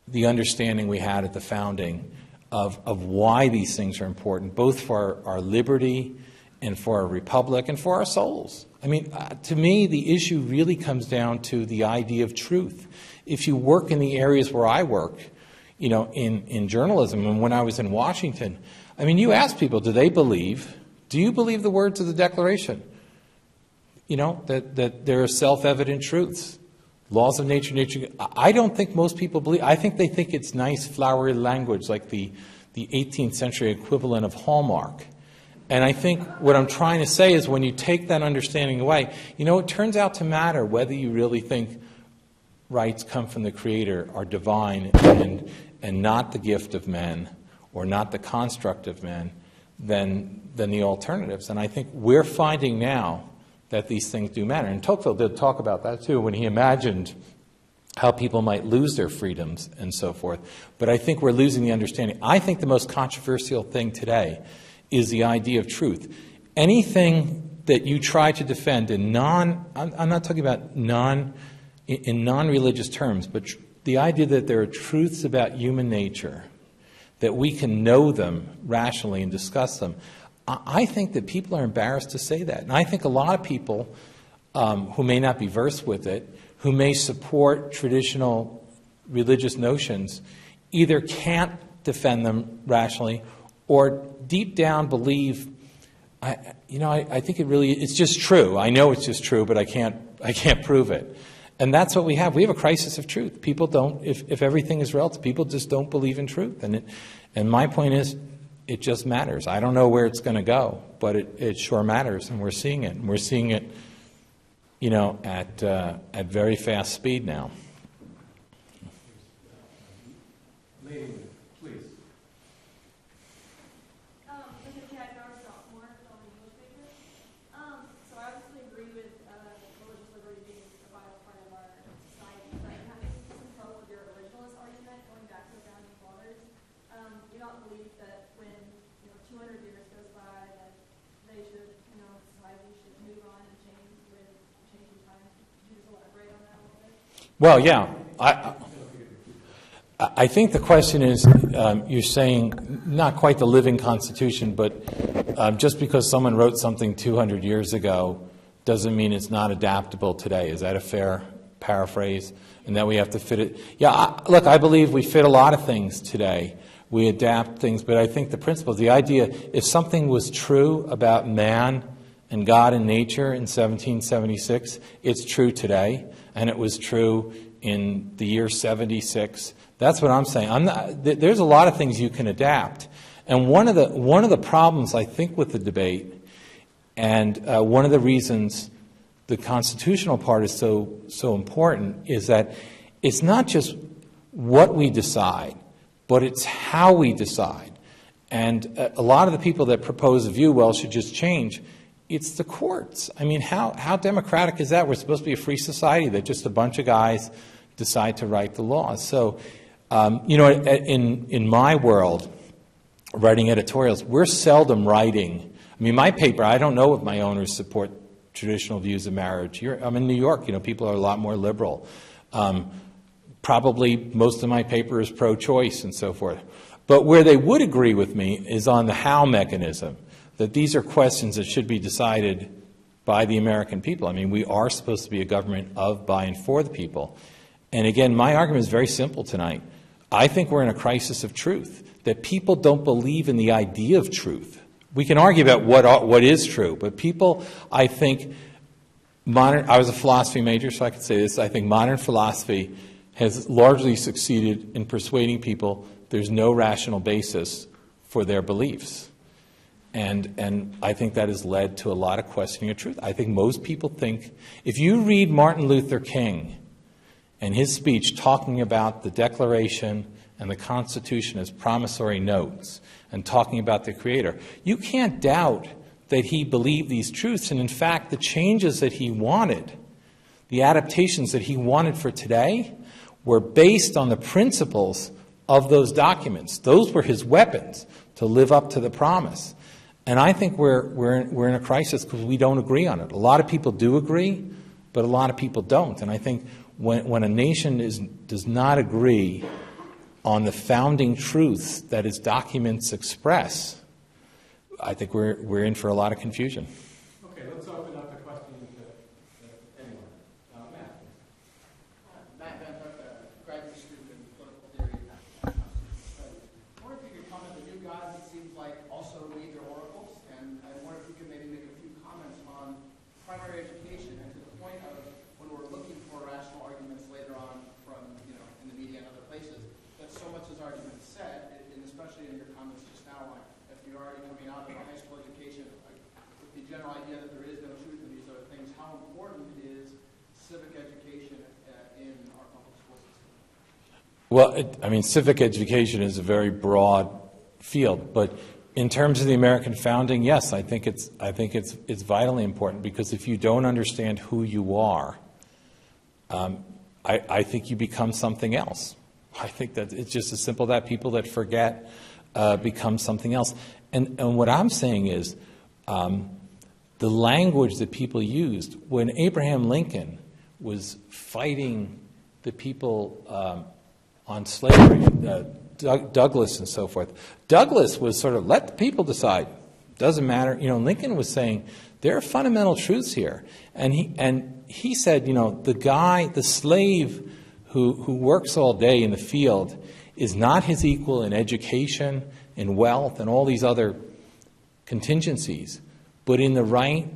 the understanding we had at the founding of why these things are important, both for our liberty and for our republic and for our souls. To me, the issue really comes down to the idea of truth. If you work in the areas where I work, in journalism, and when I was in Washington, you ask people, do you believe the words of the Declaration? That there are self-evident truths, laws of nature. I don't think most people believe. I think they think it's nice, flowery language, like the 18th century equivalent of Hallmark. And I think what I'm trying to say is when you take that understanding away, it turns out to matter whether you really think rights come from the Creator, are divine, and not the gift of men, or not the construct of men, than the alternatives. And I think we're finding now that these things do matter. And Tocqueville did talk about that too when he imagined how people might lose their freedoms and so forth. But I think we're losing the understanding. I think the most controversial thing today is the idea of truth. Anything that you try to defend I'm not talking about in non-religious terms, but the idea that there are truths about human nature that we can know them rationally and discuss them. I think that people are embarrassed to say that. And I think a lot of people who may not be versed with it, who may support traditional religious notions, either can't defend them rationally or deep down believe, I think it's just true. I know it's just true, but I can't prove it. And that's what we have. We have a crisis of truth. People don't, if everything is relative, people just don't believe in truth. And my point is, it just matters. I don't know where it's going to go, but it sure matters, and we're seeing it. And we're seeing it, at very fast speed now. Lady, please. This is Chad Garza, sophomore, on the English major. So I obviously agree with religious liberty being a vital part of our society, but I'm having some trouble with your originalist argument going back to the founding fathers. Do you not believe that when 200 years goes by that they should, society should move on and change with changing times? Could you just elaborate on that a little bit? Well, yeah. I think the question is, you're saying not quite the living Constitution, but just because someone wrote something 200 years ago doesn't mean it's not adaptable today. Is that a fair paraphrase? And that we have to fit it? Yeah, look, I believe we fit a lot of things today. We adapt things, but I think the principle, the idea, if something was true about man and God and nature in 1776, it's true today, and it was true in the year 76. That's what I'm saying. There's a lot of things you can adapt. And one of the problems, I think, with the debate, and one of the reasons the constitutional part is so important, is that it's not just what we decide, but it's how we decide. And a lot of the people that propose a view, well, should just change, it's the courts. I mean, how democratic is that? We're supposed to be a free society that just a bunch of guys decide to write the laws. So, in my world, writing editorials, we're seldom writing. I mean, my paper, I don't know if my owners support traditional views of marriage. I'm in New York, people are a lot more liberal. Probably most of my paper is pro-choice and so forth. But where they would agree with me is on the how mechanism, that these are questions that should be decided by the American people. I mean, we are supposed to be a government of, by, and for the people. And again, my argument is very simple tonight. I think we're in a crisis of truth, that people don't believe in the idea of truth. We can argue about what is true, but people, I think, I was a philosophy major, so I can say this, I think modern philosophy has largely succeeded in persuading people there's no rational basis for their beliefs. And I think that has led to a lot of questioning of truth. I think most people think, if you read Martin Luther King and his speech talking about the Declaration and the Constitution as promissory notes and talking about the Creator, you can't doubt that he believed these truths. And in fact, the changes that he wanted, the adaptations that he wanted for today, were based on the principles of those documents. Those were his weapons to live up to the promise. And I think we're in a crisis because we don't agree on it. A lot of people do agree, but a lot of people don't. And I think when a nation does not agree on the founding truths that its documents express, I think we're in for a lot of confusion. Okay, let's open up the question to anyone. Matt. Matt Van Hook, graduate student in political theory. I wonder if you could comment on the new guys, it seems like also major oracles, and I wonder if you could maybe make a few comments on primary education and to the point of when we're looking for rational arguments later on from, in the media and other places, that so much has already been said, and especially in your comments just now on if you're already coming out of a high school education, with the general idea that there is no truth in these other things, how important is civic education in our public school system? Well, civic education is a very broad field, but in terms of the American founding, yes, I think it's vitally important, because if you don't understand who you are, I think you become something else. I think that it's just as simple that people that forget become something else. And what I'm saying is the language that people used when Abraham Lincoln was fighting the people on slavery, Douglas and so forth. Douglas was sort of, let the people decide. Doesn't matter. You know, Lincoln was saying, there are fundamental truths here. And he said, you know, the slave who works all day in the field is not his equal in education, in wealth, and all these other contingencies, but in the right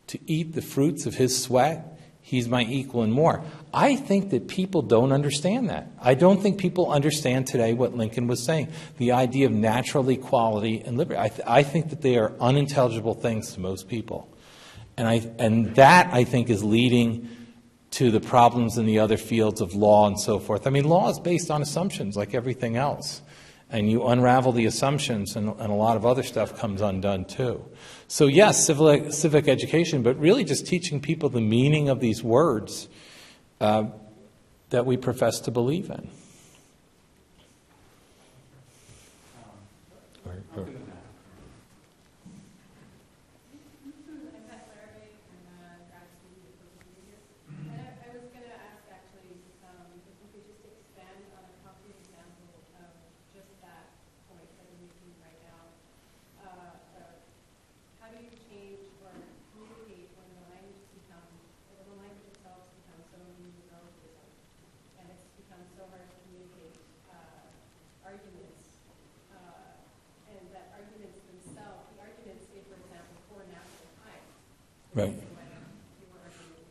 to eat the fruits of his sweat, he's my equal and more. I think that people don't understand that. I don't think people understand today what Lincoln was saying, the idea of natural equality and liberty. I think that they are unintelligible things to most people. And that, I think, is leading to the problems in the other fields of law and so forth. I mean, law is based on assumptions like everything else. And you unravel the assumptions, and a lot of other stuff comes undone too. So yes, civic education, but really just teaching people the meaning of these words that we profess to believe in. Right.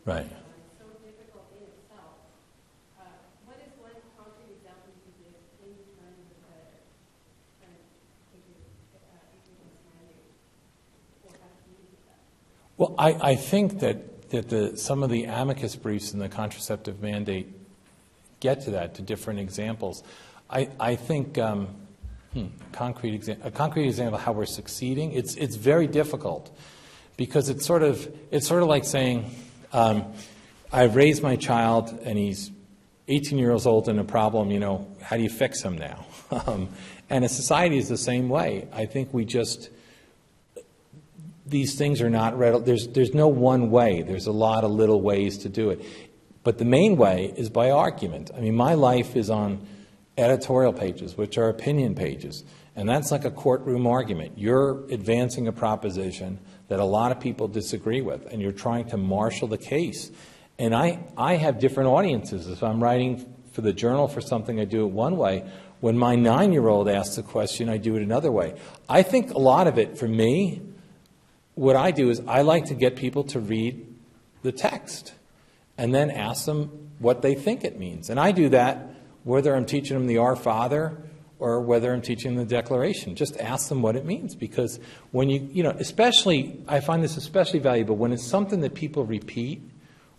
Right. So difficult in itself. What is one concrete example you could give in terms of the kind of mandate, or how to communicate that? Well, I think that some of the amicus briefs in the contraceptive mandate get to that, to different examples. I think a concrete example of how we're succeeding. It's very difficult. Because it's sort of like saying, I've raised my child and he's 18 years old and a problem, you know, how do you fix him now? And a society is the same way. I think these things are not, there's no one way. There's a lot of little ways to do it. But the main way is by argument. I mean, my life is on editorial pages, which are opinion pages. And that's like a courtroom argument. You're advancing a proposition that a lot of people disagree with, and you're trying to marshal the case. And I have different audiences. If I'm writing for the journal for something, I do it one way. When my 9-year-old asks a question, I do it another way. I think a lot of it, for me, what I do is I like to get people to read the text and then ask them what they think it means. And I do that whether I'm teaching them the Our Father or whether I'm teaching the Declaration. Just ask them what it means, because when especially, I find this especially valuable when it's something that people repeat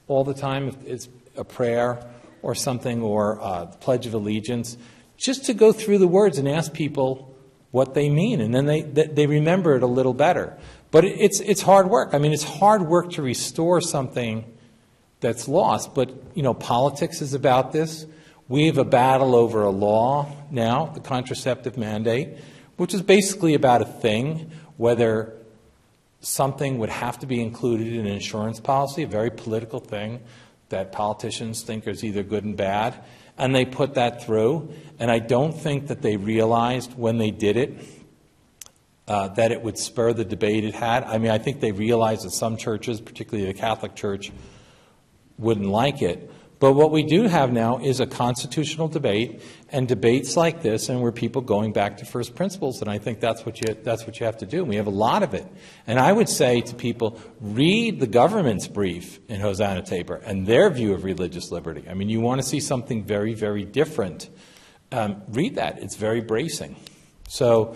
all the time, if it's a prayer or something, or the Pledge of Allegiance, just to go through the words and ask people what they mean, and then they remember it a little better. But it's hard work. I mean, it's hard work to restore something that's lost, but, politics is about this. We have a battle over a law now, the contraceptive mandate, which is basically about a thing, whether something would have to be included in an insurance policy, a very political thing that politicians think is either good and bad, and they put that through. And I don't think that they realized when they did it that it would spur the debate it had. I mean, I think they realized that some churches, particularly the Catholic Church, wouldn't like it. But what we do have now is a constitutional debate, and debates like this, and where people going back to first principles, and I think that's what you have to do. And we have a lot of it. And I would say to people, read the government's brief in Hosanna Tabor and their view of religious liberty. I mean, you want to see something very, very different. Read that. It's very bracing. So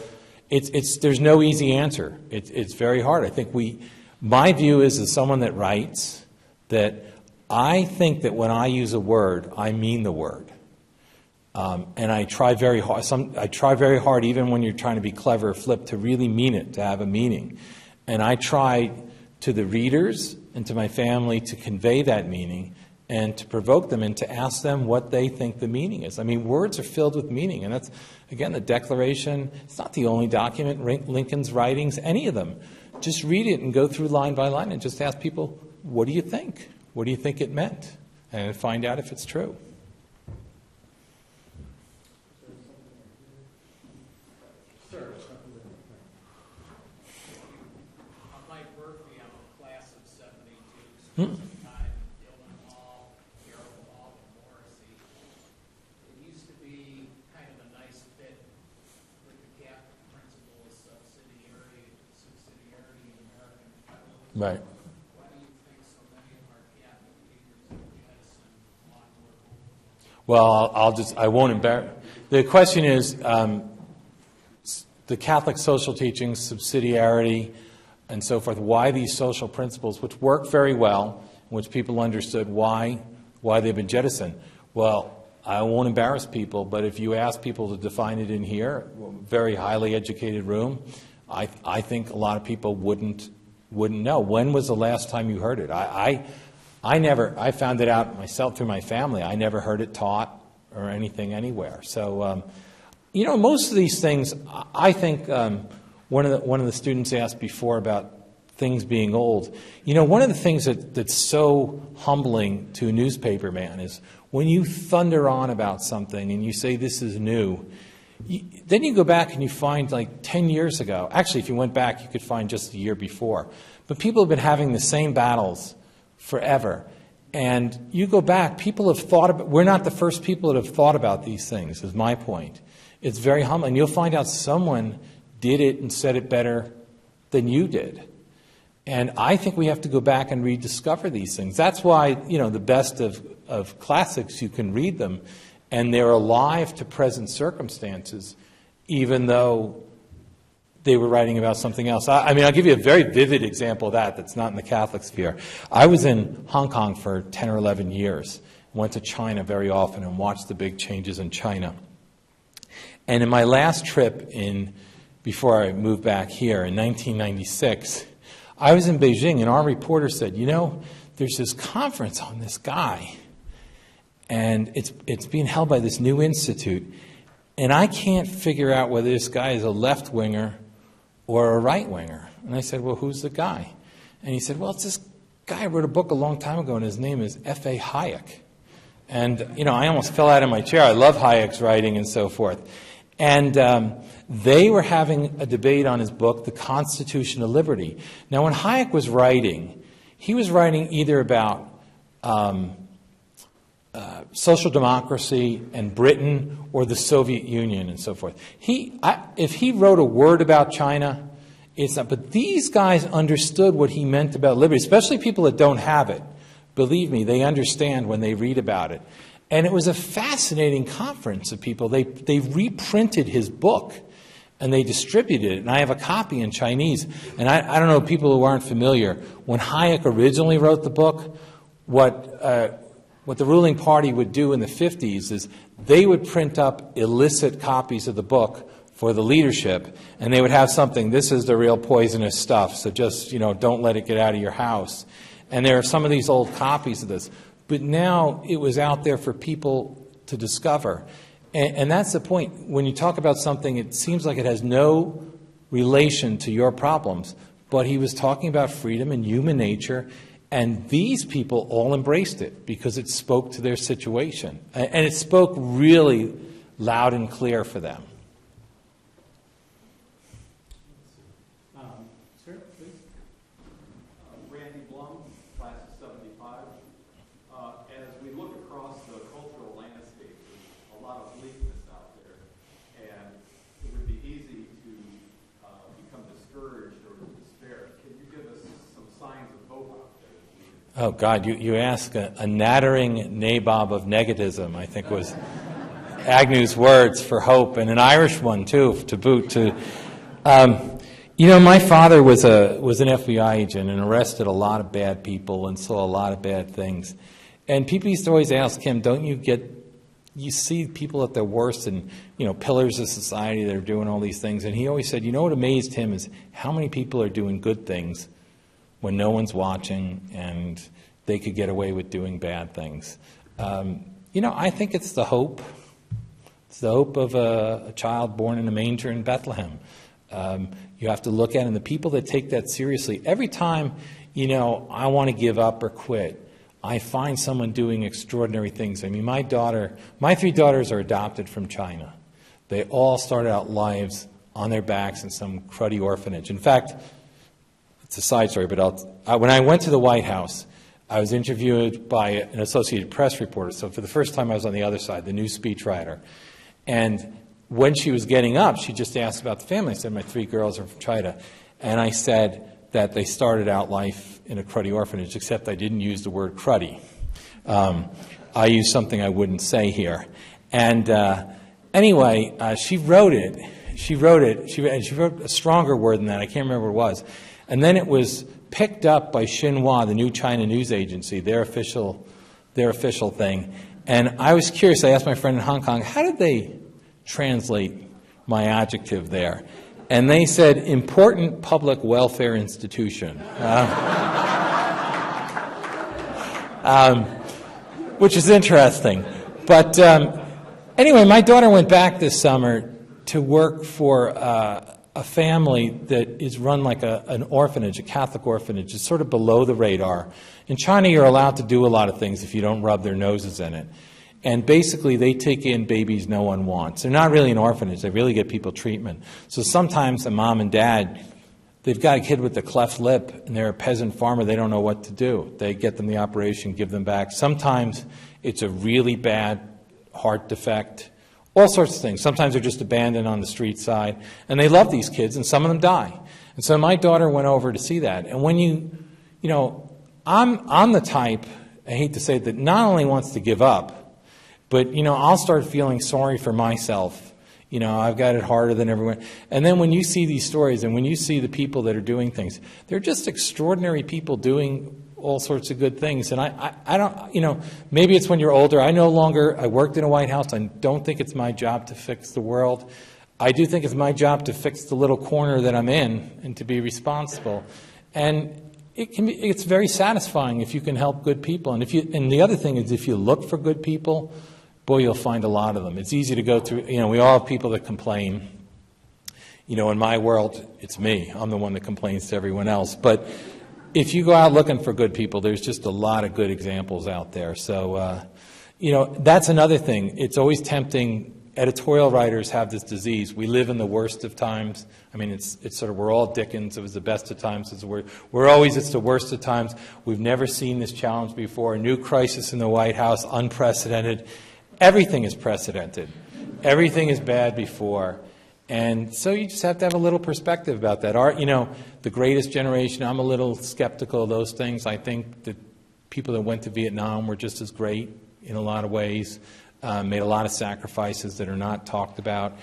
there's no easy answer. It's very hard. I think my view is, as someone that writes, that I think that when I use a word, I mean the word. And I try very hard. I try very hard, even when you're trying to be clever or flip, to really mean it, to have a meaning. And I try to the readers and to my family to convey that meaning and to provoke them and to ask them what they think the meaning is. I mean, words are filled with meaning. And that's, again, the Declaration. It's not the only document, Lincoln's writings, any of them. Just read it and go through line by line and just ask people, what do you think? What do you think it meant? And find out if it's true. Hmm. It used to be kind of a nice fit with the Catholic principle of subsidiarity in American federalism. Right. Why do you think so many of our Catholic leaders have jettisoned law and order? Well, I won't embarrass. The question is the Catholic social teachings, subsidiarity, and so forth. Why these social principles, which work very well, which people understood why they've been jettisoned? Well, I won't embarrass people, but if you ask people to define it in here, very highly educated room, I think a lot of people wouldn't know. When was the last time you heard it? I found it out myself through my family. I never heard it taught or anything anywhere. So, most of these things, I think one of the students asked before about things being old. One of the things that's so humbling to a newspaper man is when you thunder on about something and you say this is new, then you go back and you find like 10 years ago. Actually, if you went back, you could find just a year before. But people have been having the same battles forever. And you go back, people have thought about, we're not the first people that have thought about these things, is my point. It's very humbling. You'll find out someone did it and said it better than you did. And I think we have to go back and rediscover these things. That's why, the best of classics, you can read them, and they're alive to present circumstances, even though they were writing about something else. I'll give you a very vivid example of that's not in the Catholic sphere. I was in Hong Kong for 10 or 11 years, went to China very often and watched the big changes in China. And in my last trip before I moved back here in 1996, I was in Beijing, and our reporter said, there's this conference on this guy, and it's being held by this new institute, and I can't figure out whether this guy is a left-winger or a right-winger. And I said, well, who's the guy? And he said, well, it's this guy who wrote a book a long time ago, and his name is F.A. Hayek. And, I almost fell out of my chair. I love Hayek's writing and so forth. And they were having a debate on his book, The Constitution of Liberty. Now, when Hayek was writing, he was writing either about social democracy and Britain or the Soviet Union and so forth. If he wrote a word about China, it's not. But these guys understood what he meant about liberty, especially people that don't have it. Believe me, they understand when they read about it. And it was a fascinating conference of people. They reprinted his book and they distributed it. And I have a copy in Chinese. And I don't know, people who aren't familiar, when Hayek originally wrote the book, what the ruling party would do in the 50s is they would print up illicit copies of the book for the leadership, and they would have something, this is the real poisonous stuff, so just, don't let it get out of your house. And there are some of these old copies of this. But now it was out there for people to discover. And that's the point. When you talk about something, it seems like it has no relation to your problems. But he was talking about freedom and human nature, and these people all embraced it because it spoke to their situation. And it spoke really loud and clear for them. Sir, please. Randy Blum, class of 75. As we look across the cultural landscape, there's a lot of bleakness out there, and it would be easy to become discouraged or despair. Can you give us some signs of hope out there? Oh, God, you ask a nattering nabob of negativism, I think was Agnew's words for hope, and an Irish one, too, to boot. My father was an FBI agent and arrested a lot of bad people and saw a lot of bad things. And people used to always ask him, you see people at their worst and, pillars of society that are doing all these things. And he always said, what amazed him is how many people are doing good things when no one's watching and they could get away with doing bad things. I think it's the hope. It's the hope of a child born in a manger in Bethlehem. You have to look at it, and the people that take that seriously, every time, I want to give up or quit, I find someone doing extraordinary things. My 3 daughters are adopted from China. They all started out lives on their backs in some cruddy orphanage. In fact, it's a side story, but when I went to the White House, I was interviewed by an Associated Press reporter, so for the first time I was on the other side, the news speechwriter. And when she was getting up, she just asked about the family. I said, my 3 girls are from China. And I said that they started out life in a cruddy orphanage, except I didn't use the word cruddy. I used something I wouldn't say here. And anyway, she wrote it. She wrote a stronger word than that. I can't remember what it was. And then it was picked up by Xinhua, the new China news agency, their official thing. And I was curious. I asked my friend in Hong Kong, how did they translate my adjective there? And they said, important public welfare institution. Which is interesting. But anyway, my daughter went back this summer to work for a family that is run like an orphanage, a Catholic orphanage. It's sort of below the radar. In China, you're allowed to do a lot of things if you don't rub their noses in it. And basically, they take in babies no one wants. They're not really an orphanage. They really get people treatment. So sometimes a mom and dad, they've got a kid with a cleft lip, and they're a peasant farmer. They don't know what to do. They get them the operation, give them back. Sometimes it's a really bad heart defect, all sorts of things. Sometimes they're just abandoned on the street side. And they love these kids, and some of them die. And so my daughter went over to see that. And when you know, I'm the type, I hate to say it, that not only wants to give up, but, I'll start feeling sorry for myself. I've got it harder than everyone. And then when you see these stories and when you see the people that are doing things, they're just extraordinary people doing all sorts of good things. And I don't, maybe it's when you're older. I worked in a White House. I don't think it's my job to fix the world. I do think it's my job to fix the little corner that I'm in and to be responsible. And it's very satisfying if you can help good people. And the other thing is, if you look for good people, boy, you'll find a lot of them. It's easy to go through, we all have people that complain. In my world, it's me. I'm the one that complains to everyone else. But if you go out looking for good people, there's just a lot of good examples out there. So, that's another thing. It's always tempting. Editorial writers have this disease. We live in the worst of times. I mean, it's sort of, we're all Dickens. It was the best of times. It's the worst of times. We've never seen this challenge before. A new crisis in the White House, unprecedented. Everything is precedented. Everything is bad before. And so you just have to have a little perspective about that. The greatest generation, I'm a little skeptical of those things. I think that people that went to Vietnam were just as great in a lot of ways, made a lot of sacrifices that are not talked about.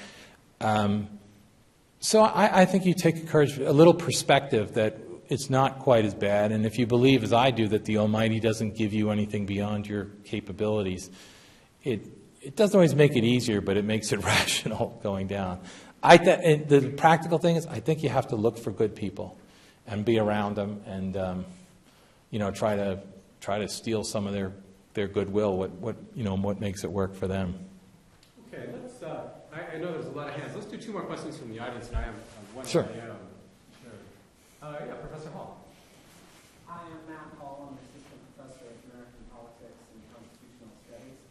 So I think you take a little perspective that it's not quite as bad. And if you believe, as I do, that the Almighty doesn't give you anything beyond your capabilities, it doesn't always make it easier, but it makes it rational going down. The practical thing is, I think you have to look for good people and be around them and try to steal some of their goodwill. What makes it work for them. Okay, let's. I know there's a lot of hands. Let's do 2 more questions from the audience, and I have one. Sure. Yeah, Professor Hall. I am Matt Hall. I'm assistant professor of American politics and constitutional studies.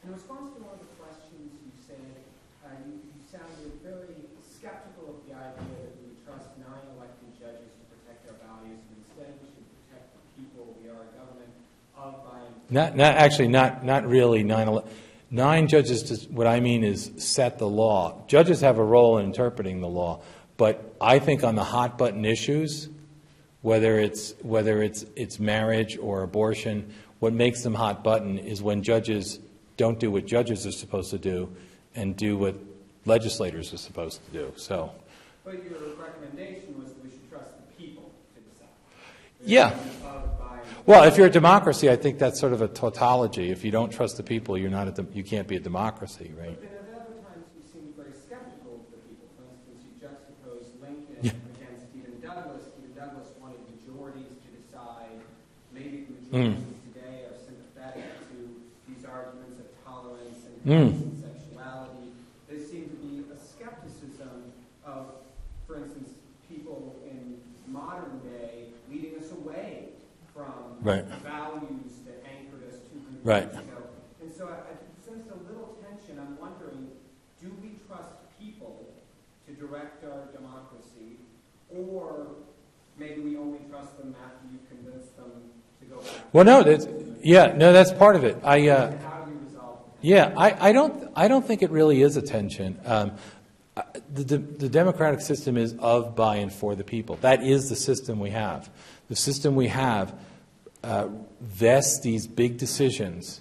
In response to one of the questions you said, you sounded very skeptical of the idea that we trust 9 elected judges to protect our values, and instead we should protect the people we are a government of by. Not really 9 judges. What I mean is set the law. Judges have a role in interpreting the law, but I think on the hot button issues, whether it's marriage or abortion, what makes them hot button is when judges don't do what judges are supposed to do and do what legislators are supposed to do. So. But your recommendation was that we should trust the people to decide. Yeah. Well, if you're a democracy, I think that's sort of a tautology. If you don't trust the people, you can't be a democracy, right? But then at other times you seem very skeptical of the people. For instance, you juxtapose Lincoln against Stephen Douglas. Stephen Douglas wanted majorities to decide. Maybe the majorities today are sympathetic to these arguments of tolerance and sexuality. There seems to be a skepticism of, for instance, people in modern day leading us away from values that anchored us 200 years ago. And so I sense a little tension. I'm wondering, do we trust people to direct our democracy, or maybe we only trust them after you convince them to go back? Well, no, that's part of it. How do you resolve it? Yeah, I don't think it really is a tension. The democratic system is of, by, and for the people. That is the system we have. The system we have vests these big decisions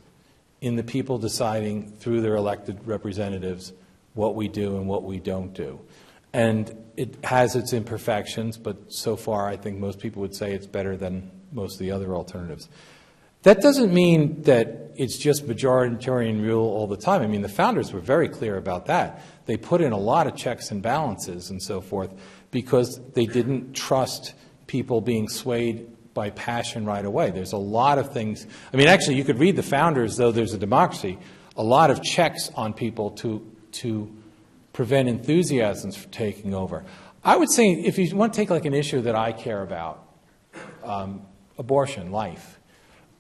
in the people deciding through their elected representatives what we do and what we don't do. And it has its imperfections, but so far I think most people would say it's better than most of the other alternatives. That doesn't mean that it's just majoritarian rule all the time. I mean, the founders were very clear about that. They put in a lot of checks and balances and so forth because they didn't trust people being swayed by passion right away. There's a lot of things. I mean, actually, you could read the founders, though there's a democracy, a lot of checks on people to prevent enthusiasms from taking over. I would say if you want to take like an issue that I care about, abortion, life,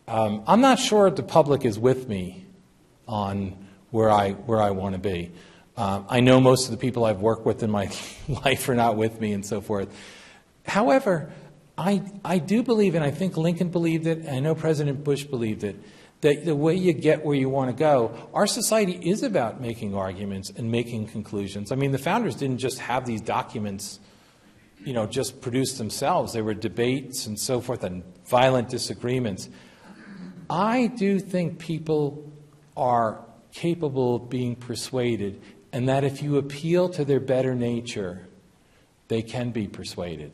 I'm not sure the public is with me on where I want to be. I know most of the people I've worked with in my life are not with me and so forth. However, I do believe, and I think Lincoln believed it, and I know President Bush believed it, that the way you get where you want to go, our society is about making arguments and making conclusions. I mean, the founders didn't just have these documents, just produced themselves. There were debates and so forth and violent disagreements. I do think people are capable of being persuaded, and that if you appeal to their better nature, they can be persuaded.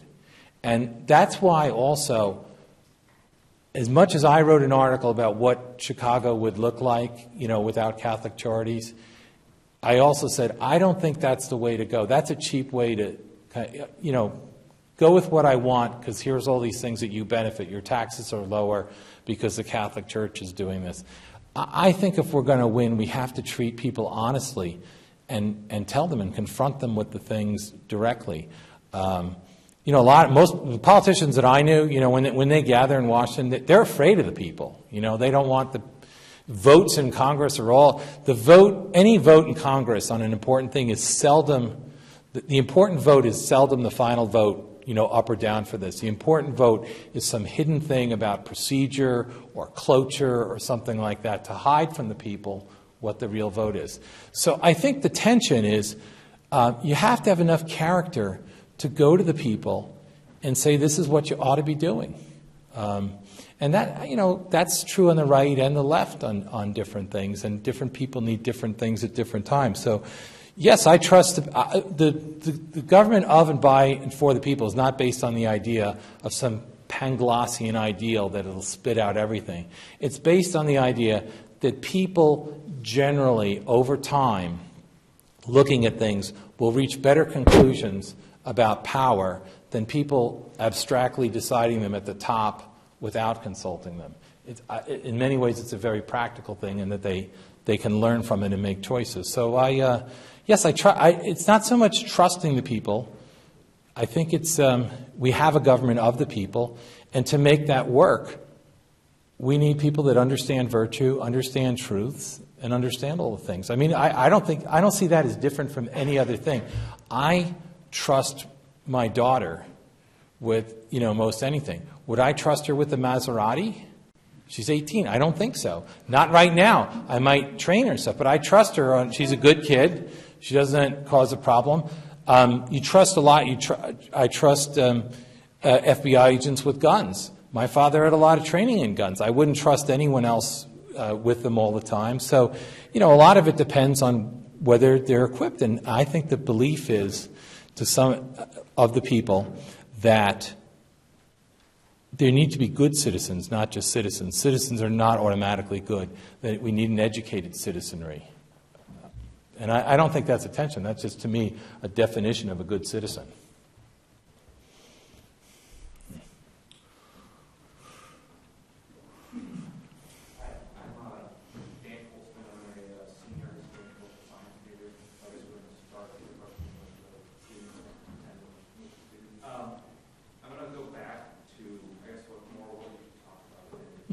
And that's why also, as much as I wrote an article about what Chicago would look like, without Catholic charities, I also said, I don't think that's the way to go. That's a cheap way to, go with what I want because here's all these things that you benefit. Your taxes are lower because the Catholic Church is doing this. I think if we're going to win, we have to treat people honestly and tell them and confront them with the things directly. Most politicians that I knew, when they gather in Washington, they're afraid of the people. They don't want the votes in Congress any vote in Congress on an important thing is seldom, the important vote is seldom the final vote, up or down for this. The important vote is some hidden thing about procedure or cloture or something like that to hide from the people what the real vote is. So I think the tension is you have to have enough character to go to the people and say, this is what you ought to be doing. And that, that's true on the right and the left on different things, and different people need different things at different times. So, yes, I trust the government of and by and for the people is not based on the idea of some Panglossian ideal that it'll spit out everything. It's based on the idea that people generally, over time, looking at things, will reach better conclusions about power than people abstractly deciding them at the top without consulting them. In many ways, it's a very practical thing, and that they can learn from it and make choices. So yes, I try. It's not so much trusting the people. I think it's we have a government of the people, and to make that work, we need people that understand virtue, understand truths, and understand all the things. I mean, I don't see that as different from any other thing. I trust my daughter with, most anything. Would I trust her with the Maserati? She's 18. I don't think so. Not right now. I might train her stuff, but I trust her. She's a good kid. She doesn't cause a problem. You trust a lot. I trust FBI agents with guns. My father had a lot of training in guns. I wouldn't trust anyone else with them all the time. So, a lot of it depends on whether they're equipped. And I think the belief is, to some of the people, that there need to be good citizens, not just citizens. Citizens are not automatically good. That we need an educated citizenry. And I don't think that's a tension. That's just, to me, a definition of a good citizen.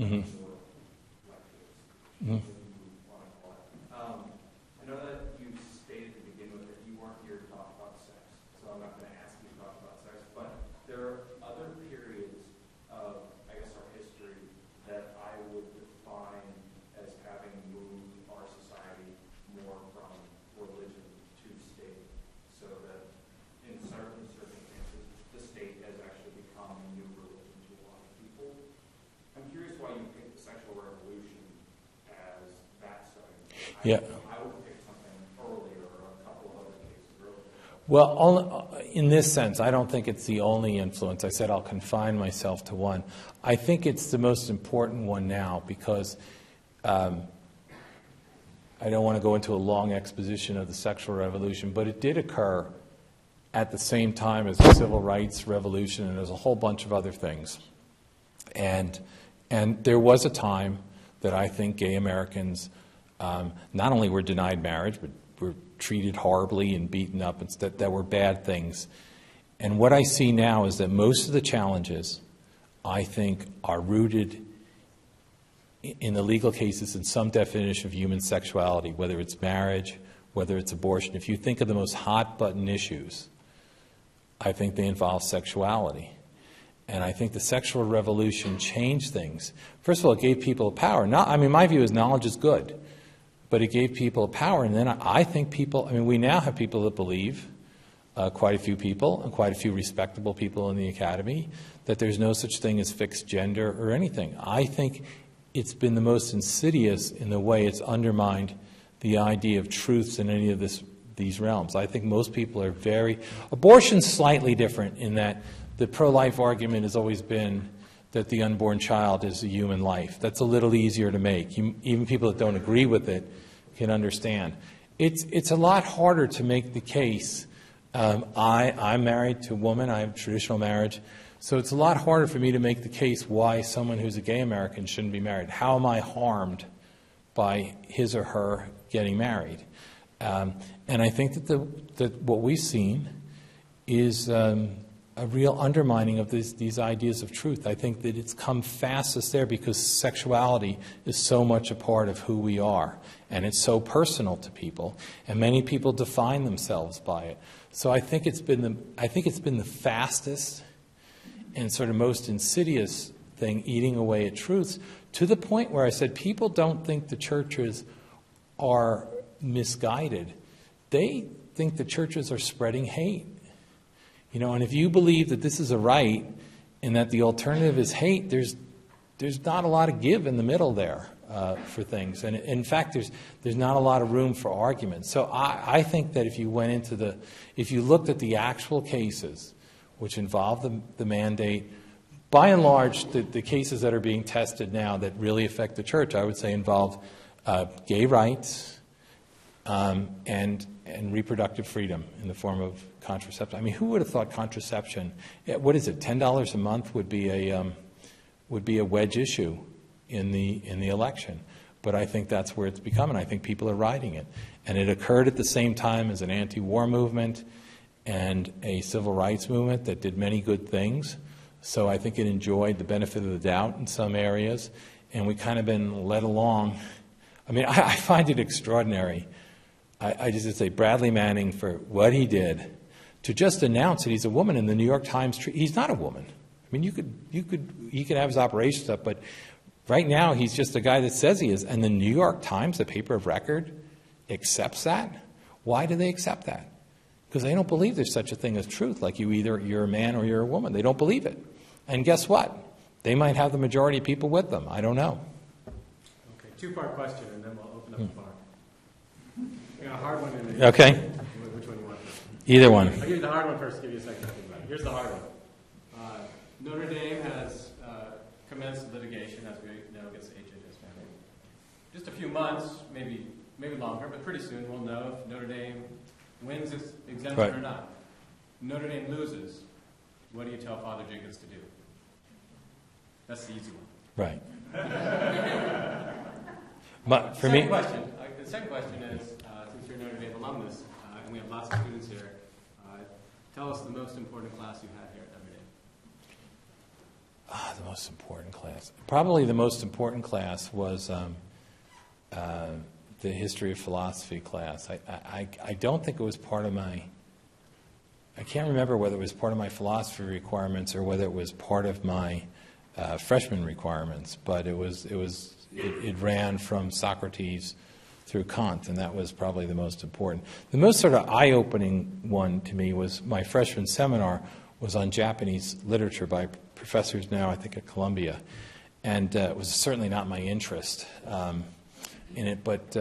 Mm-hmm. Mm-hmm. I know that you stated to begin with that you weren't here to talk about sex, so I'm not going to ask you to talk about sex, but there are other periods of, our history Yeah. I would pick something earlier or a couple of other cases earlier. Well, in this sense, I don't think it's the only influence. I said I'll confine myself to one. I think it's the most important one now because I don't want to go into a long exposition of the sexual revolution, but it did occur at the same time as the civil rights revolution, and there's a whole bunch of other things. And there was a time that I think gay Americans not only were denied marriage, but were treated horribly and beaten up, and that were bad things. And what I see now is that most of the challenges, I think, are rooted in the legal cases in some definition of human sexuality, whether it's marriage, whether it's abortion. If you think of the most hot-button issues, I think they involve sexuality. And I think the sexual revolution changed things. First of all, it gave people power. My view is knowledge is good, but it gave people power. And then I think we now have people that believe, quite a few people, and quite a few respectable people in the academy, that there's no such thing as fixed gender or anything. I think it's been the most insidious in the way it's undermined the idea of truths in any of these realms. I think most people are abortion's slightly different in that the pro-life argument has always been that the unborn child is a human life. That's a little easier to make. Even people that don't agree with it can understand. It's a lot harder to make the case. I'm married to a woman. I have traditional marriage. So it's a lot harder for me to make the case why someone who's a gay American shouldn't be married. How am I harmed by his or her getting married? And I think that what we've seen is a real undermining of these ideas of truth. I think that it's come fastest there because sexuality is so much a part of who we are, and it's so personal to people, and many people define themselves by it. So I think it's been the fastest and sort of most insidious thing eating away at truths, to the point where I said people don't think the churches are misguided. They think the churches are spreading hate. And if you believe that this is a right and that the alternative is hate, there's not a lot of give in the middle there for things. And in fact, there's not a lot of room for argument. So I think that if you looked at the actual cases which involve the mandate, by and large, the cases that are being tested now that really affect the church, I would say involve gay rights and reproductive freedom in the form of contraception. Who would have thought contraception, what is it, $10 a month would be a wedge issue in the election. But I think that's where it's become, and I think people are riding it. And it occurred at the same time as an anti-war movement and a civil rights movement that did many good things. So I think it enjoyed the benefit of the doubt in some areas, and we kind of been led along. I find it extraordinary. I just say Bradley Manning, for what he did, to just announce that he's a woman in the New York Times. He's not a woman. He could have his operation stuff, but right now he's just a guy that says he is. And the New York Times, the paper of record, accepts that. Why do they accept that? Because they don't believe there's such a thing as truth. Like you're a man or you're a woman. They don't believe it. And guess what? They might have the majority of people with them. I don't know. Okay, two-part question, and then we'll open up the bar. I got a hard one. Okay. Which one do you want first? Either one. I'll give you the hard one first, give you a second to think about it. Here's the hard one. Notre Dame has commenced litigation, as we know, against the HHS mandate. Just a few months, maybe longer, but pretty soon we'll know if Notre Dame wins its exemption or not. Notre Dame loses. What do you tell Father Jenkins to do? That's the easy one. Right. But for me, the second question is, since you're a Notre Dame alumnus, and we have lots of students here, tell us the most important class you had here at Notre Dame. The most important class. Probably the most important class was the history of philosophy class. I don't think it was part of my, I can't remember whether it was part of my philosophy requirements or whether it was part of my freshman requirements, but it ran from Socrates through Kant, and that was probably the most important. The most sort of eye-opening one to me was my freshman seminar was on Japanese literature by professors now, I think, at Columbia. And it was certainly not my interest in it, but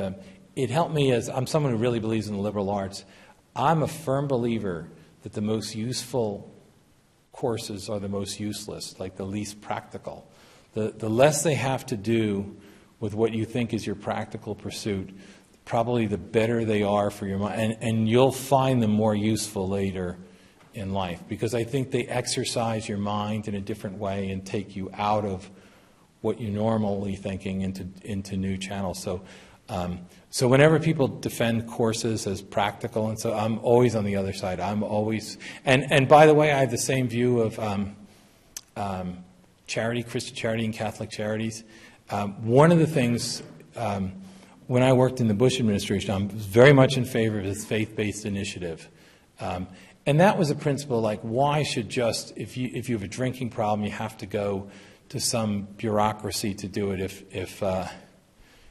it helped me as I'm someone who really believes in the liberal arts. I'm a firm believer that the most useful courses are the most useless, like the least practical. The less they have to do with what you think is your practical pursuit, probably the better they are for your mind. And you'll find them more useful later in life, because I think they exercise your mind in a different way and take you out of what you're normally thinking into new channels. So whenever people defend courses as practical, and so I'm always on the other side. I'm always, and by the way, I have the same view of charity, Christian charity and Catholic charities. One of the things, when I worked in the Bush administration, I'm very much in favor of this faith-based initiative. And that was a principle like, why should just, if you have a drinking problem, you have to go to some bureaucracy to do it if the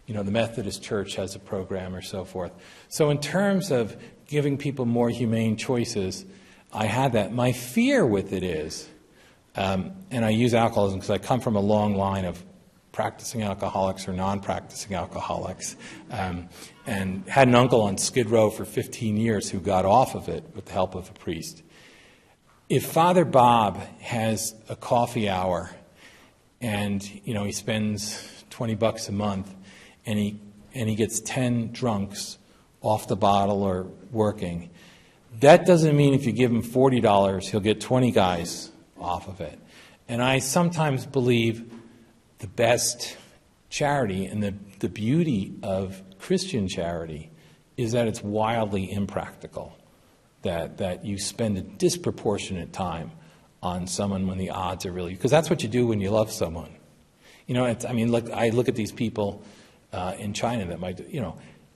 Methodist Church has a program or so forth. So in terms of giving people more humane choices, I had that. My fear with it is, and I use alcoholism because I come from a long line of practicing alcoholics or non-practicing alcoholics, and had an uncle on Skid Row for 15 years who got off of it with the help of a priest. If Father Bob has a coffee hour and he spends $20 a month and he gets 10 drunks off the bottle or working, that doesn't mean if you give him $40 he'll get 20 guys off of it. And I sometimes believe the best charity and the beauty of Christian charity is that it's wildly impractical, that you spend a disproportionate time on someone when the odds are really, because that's what you do when you love someone. I look at these people in China that might,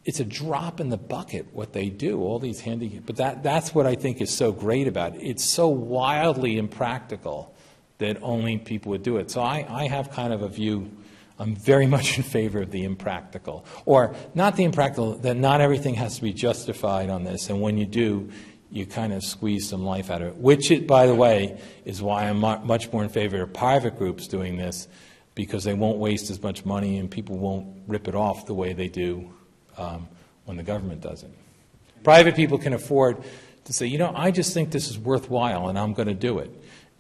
it's a drop in the bucket what they do, all these handicapped, but that's what I think is so great about it. It's so wildly impractical that only people would do it. So I have kind of a view, I'm very much in favor of the impractical. Or not the impractical, that not everything has to be justified on this, and when you do, you kind of squeeze some life out of it. Which, by the way, is why I'm much more in favor of private groups doing this, because they won't waste as much money and people won't rip it off the way they do when the government does it. Private people can afford to say, I just think this is worthwhile and I'm going to do it.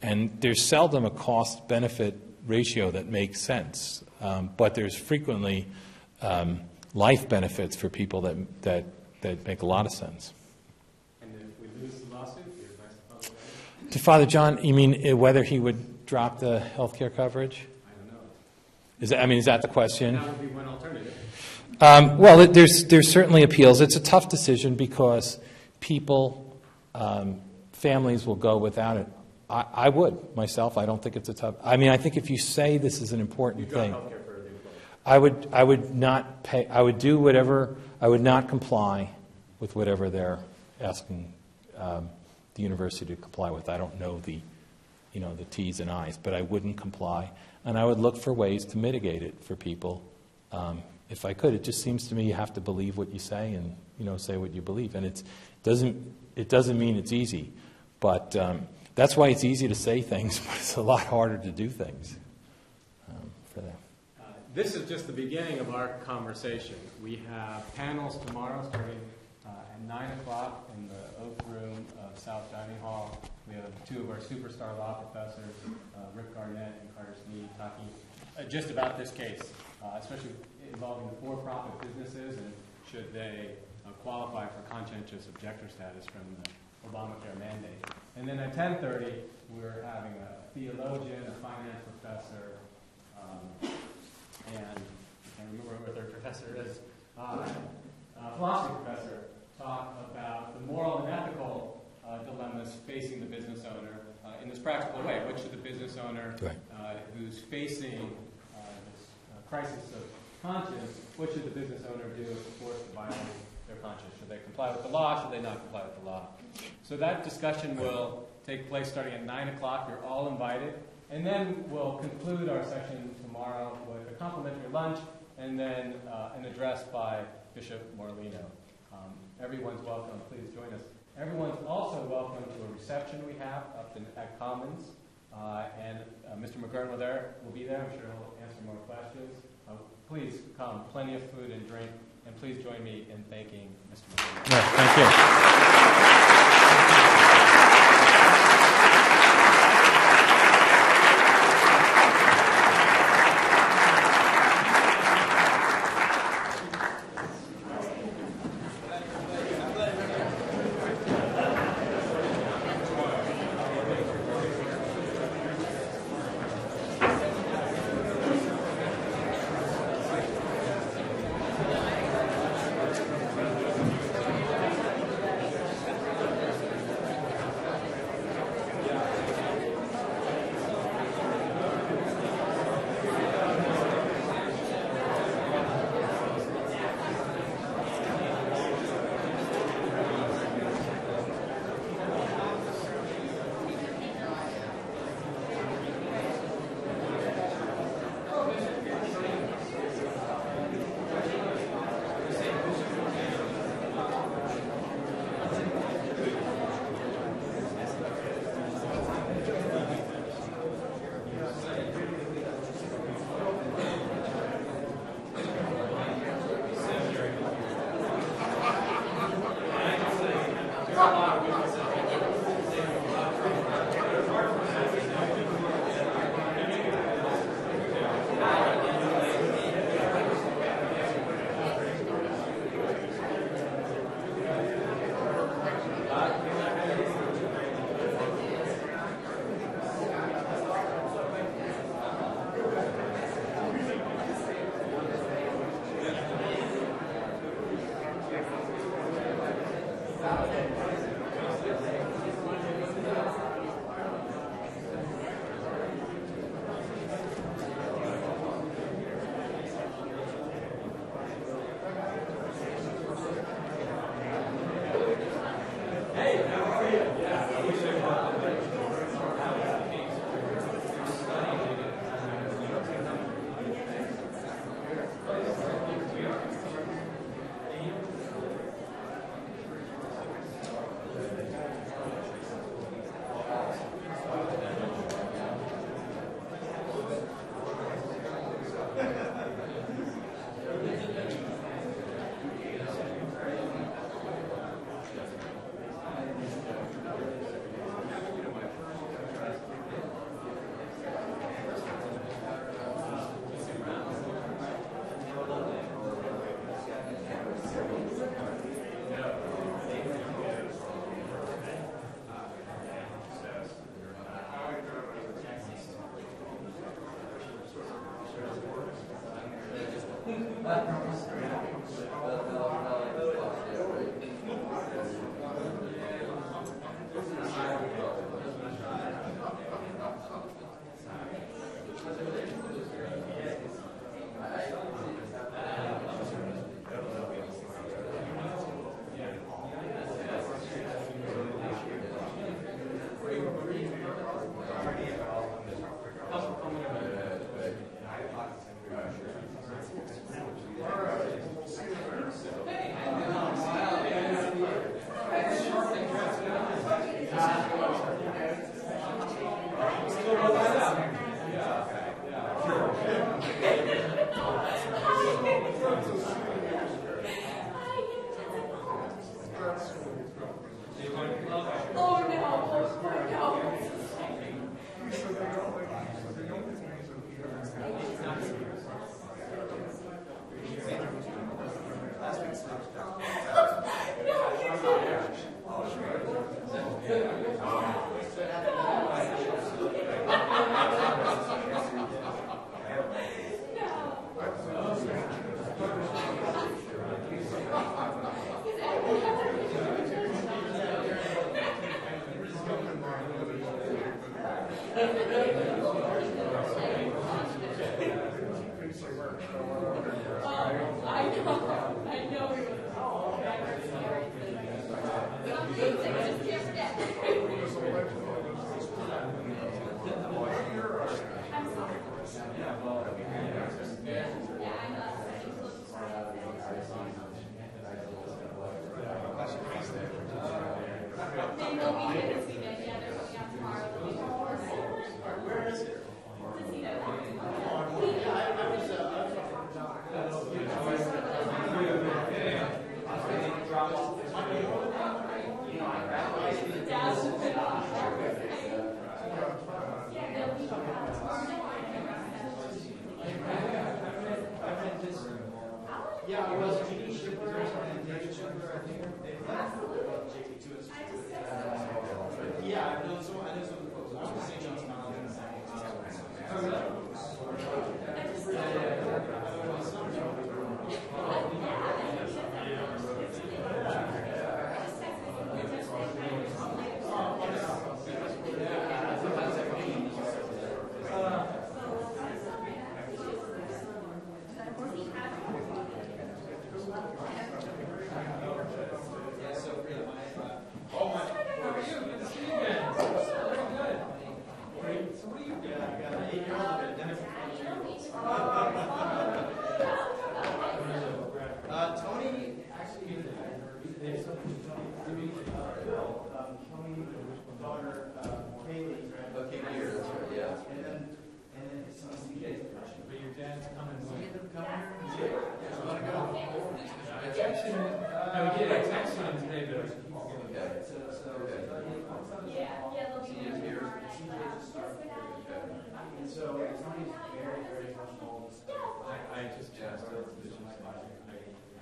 And there's seldom a cost-benefit ratio that makes sense, but there's frequently life benefits for people that make a lot of sense. And if we lose the lawsuit, your advice to Father John? To Father John, you mean whether he would drop the health care coverage? I don't know. Is that the question? That would be one alternative. Well, there's certainly appeals. It's a tough decision because people, families will go without it. I would myself. I don't think it's a tough. I think if you say this is an important thing, I would not pay. I would do whatever. I would not comply with whatever they're asking the university to comply with. I don't know the T's and I's, but I wouldn't comply, and I would look for ways to mitigate it for people. If I could, it just seems to me you have to believe what you say and say what you believe, and it doesn't mean it's easy, but that's why it's easy to say things, but it's a lot harder to do things. For them. This is just the beginning of our conversation. We have panels tomorrow starting at 9 o'clock in the Oak Room of South Dining Hall. We have two of our superstar law professors, Rick Garnett and Carter Sneed, talking just about this case, especially involving the for-profit businesses and should they qualify for conscientious objector status from the Obamacare mandate. And then at 10:30, we're having a theologian, a finance professor, and I can't remember what their professor is, a philosophy professor, talk about the moral and ethical dilemmas facing the business owner in this practical way. What should the business owner who's facing this crisis of conscience, what should the business owner do if forced to violate their conscience? Should they comply with the law? Should they not comply with the law? So that discussion will take place starting at 9 o'clock. You're all invited. And then we'll conclude our session tomorrow with a complimentary lunch and then an address by Bishop Morlino. Everyone's welcome. Please join us. Everyone's also welcome to a reception we have up at Commons. And Mr. McGurn will be there. I'm sure he'll answer more questions. Please come. Plenty of food and drink And please join me in thanking Mr. McGurn. Yeah, thank you.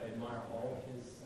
I admire all of his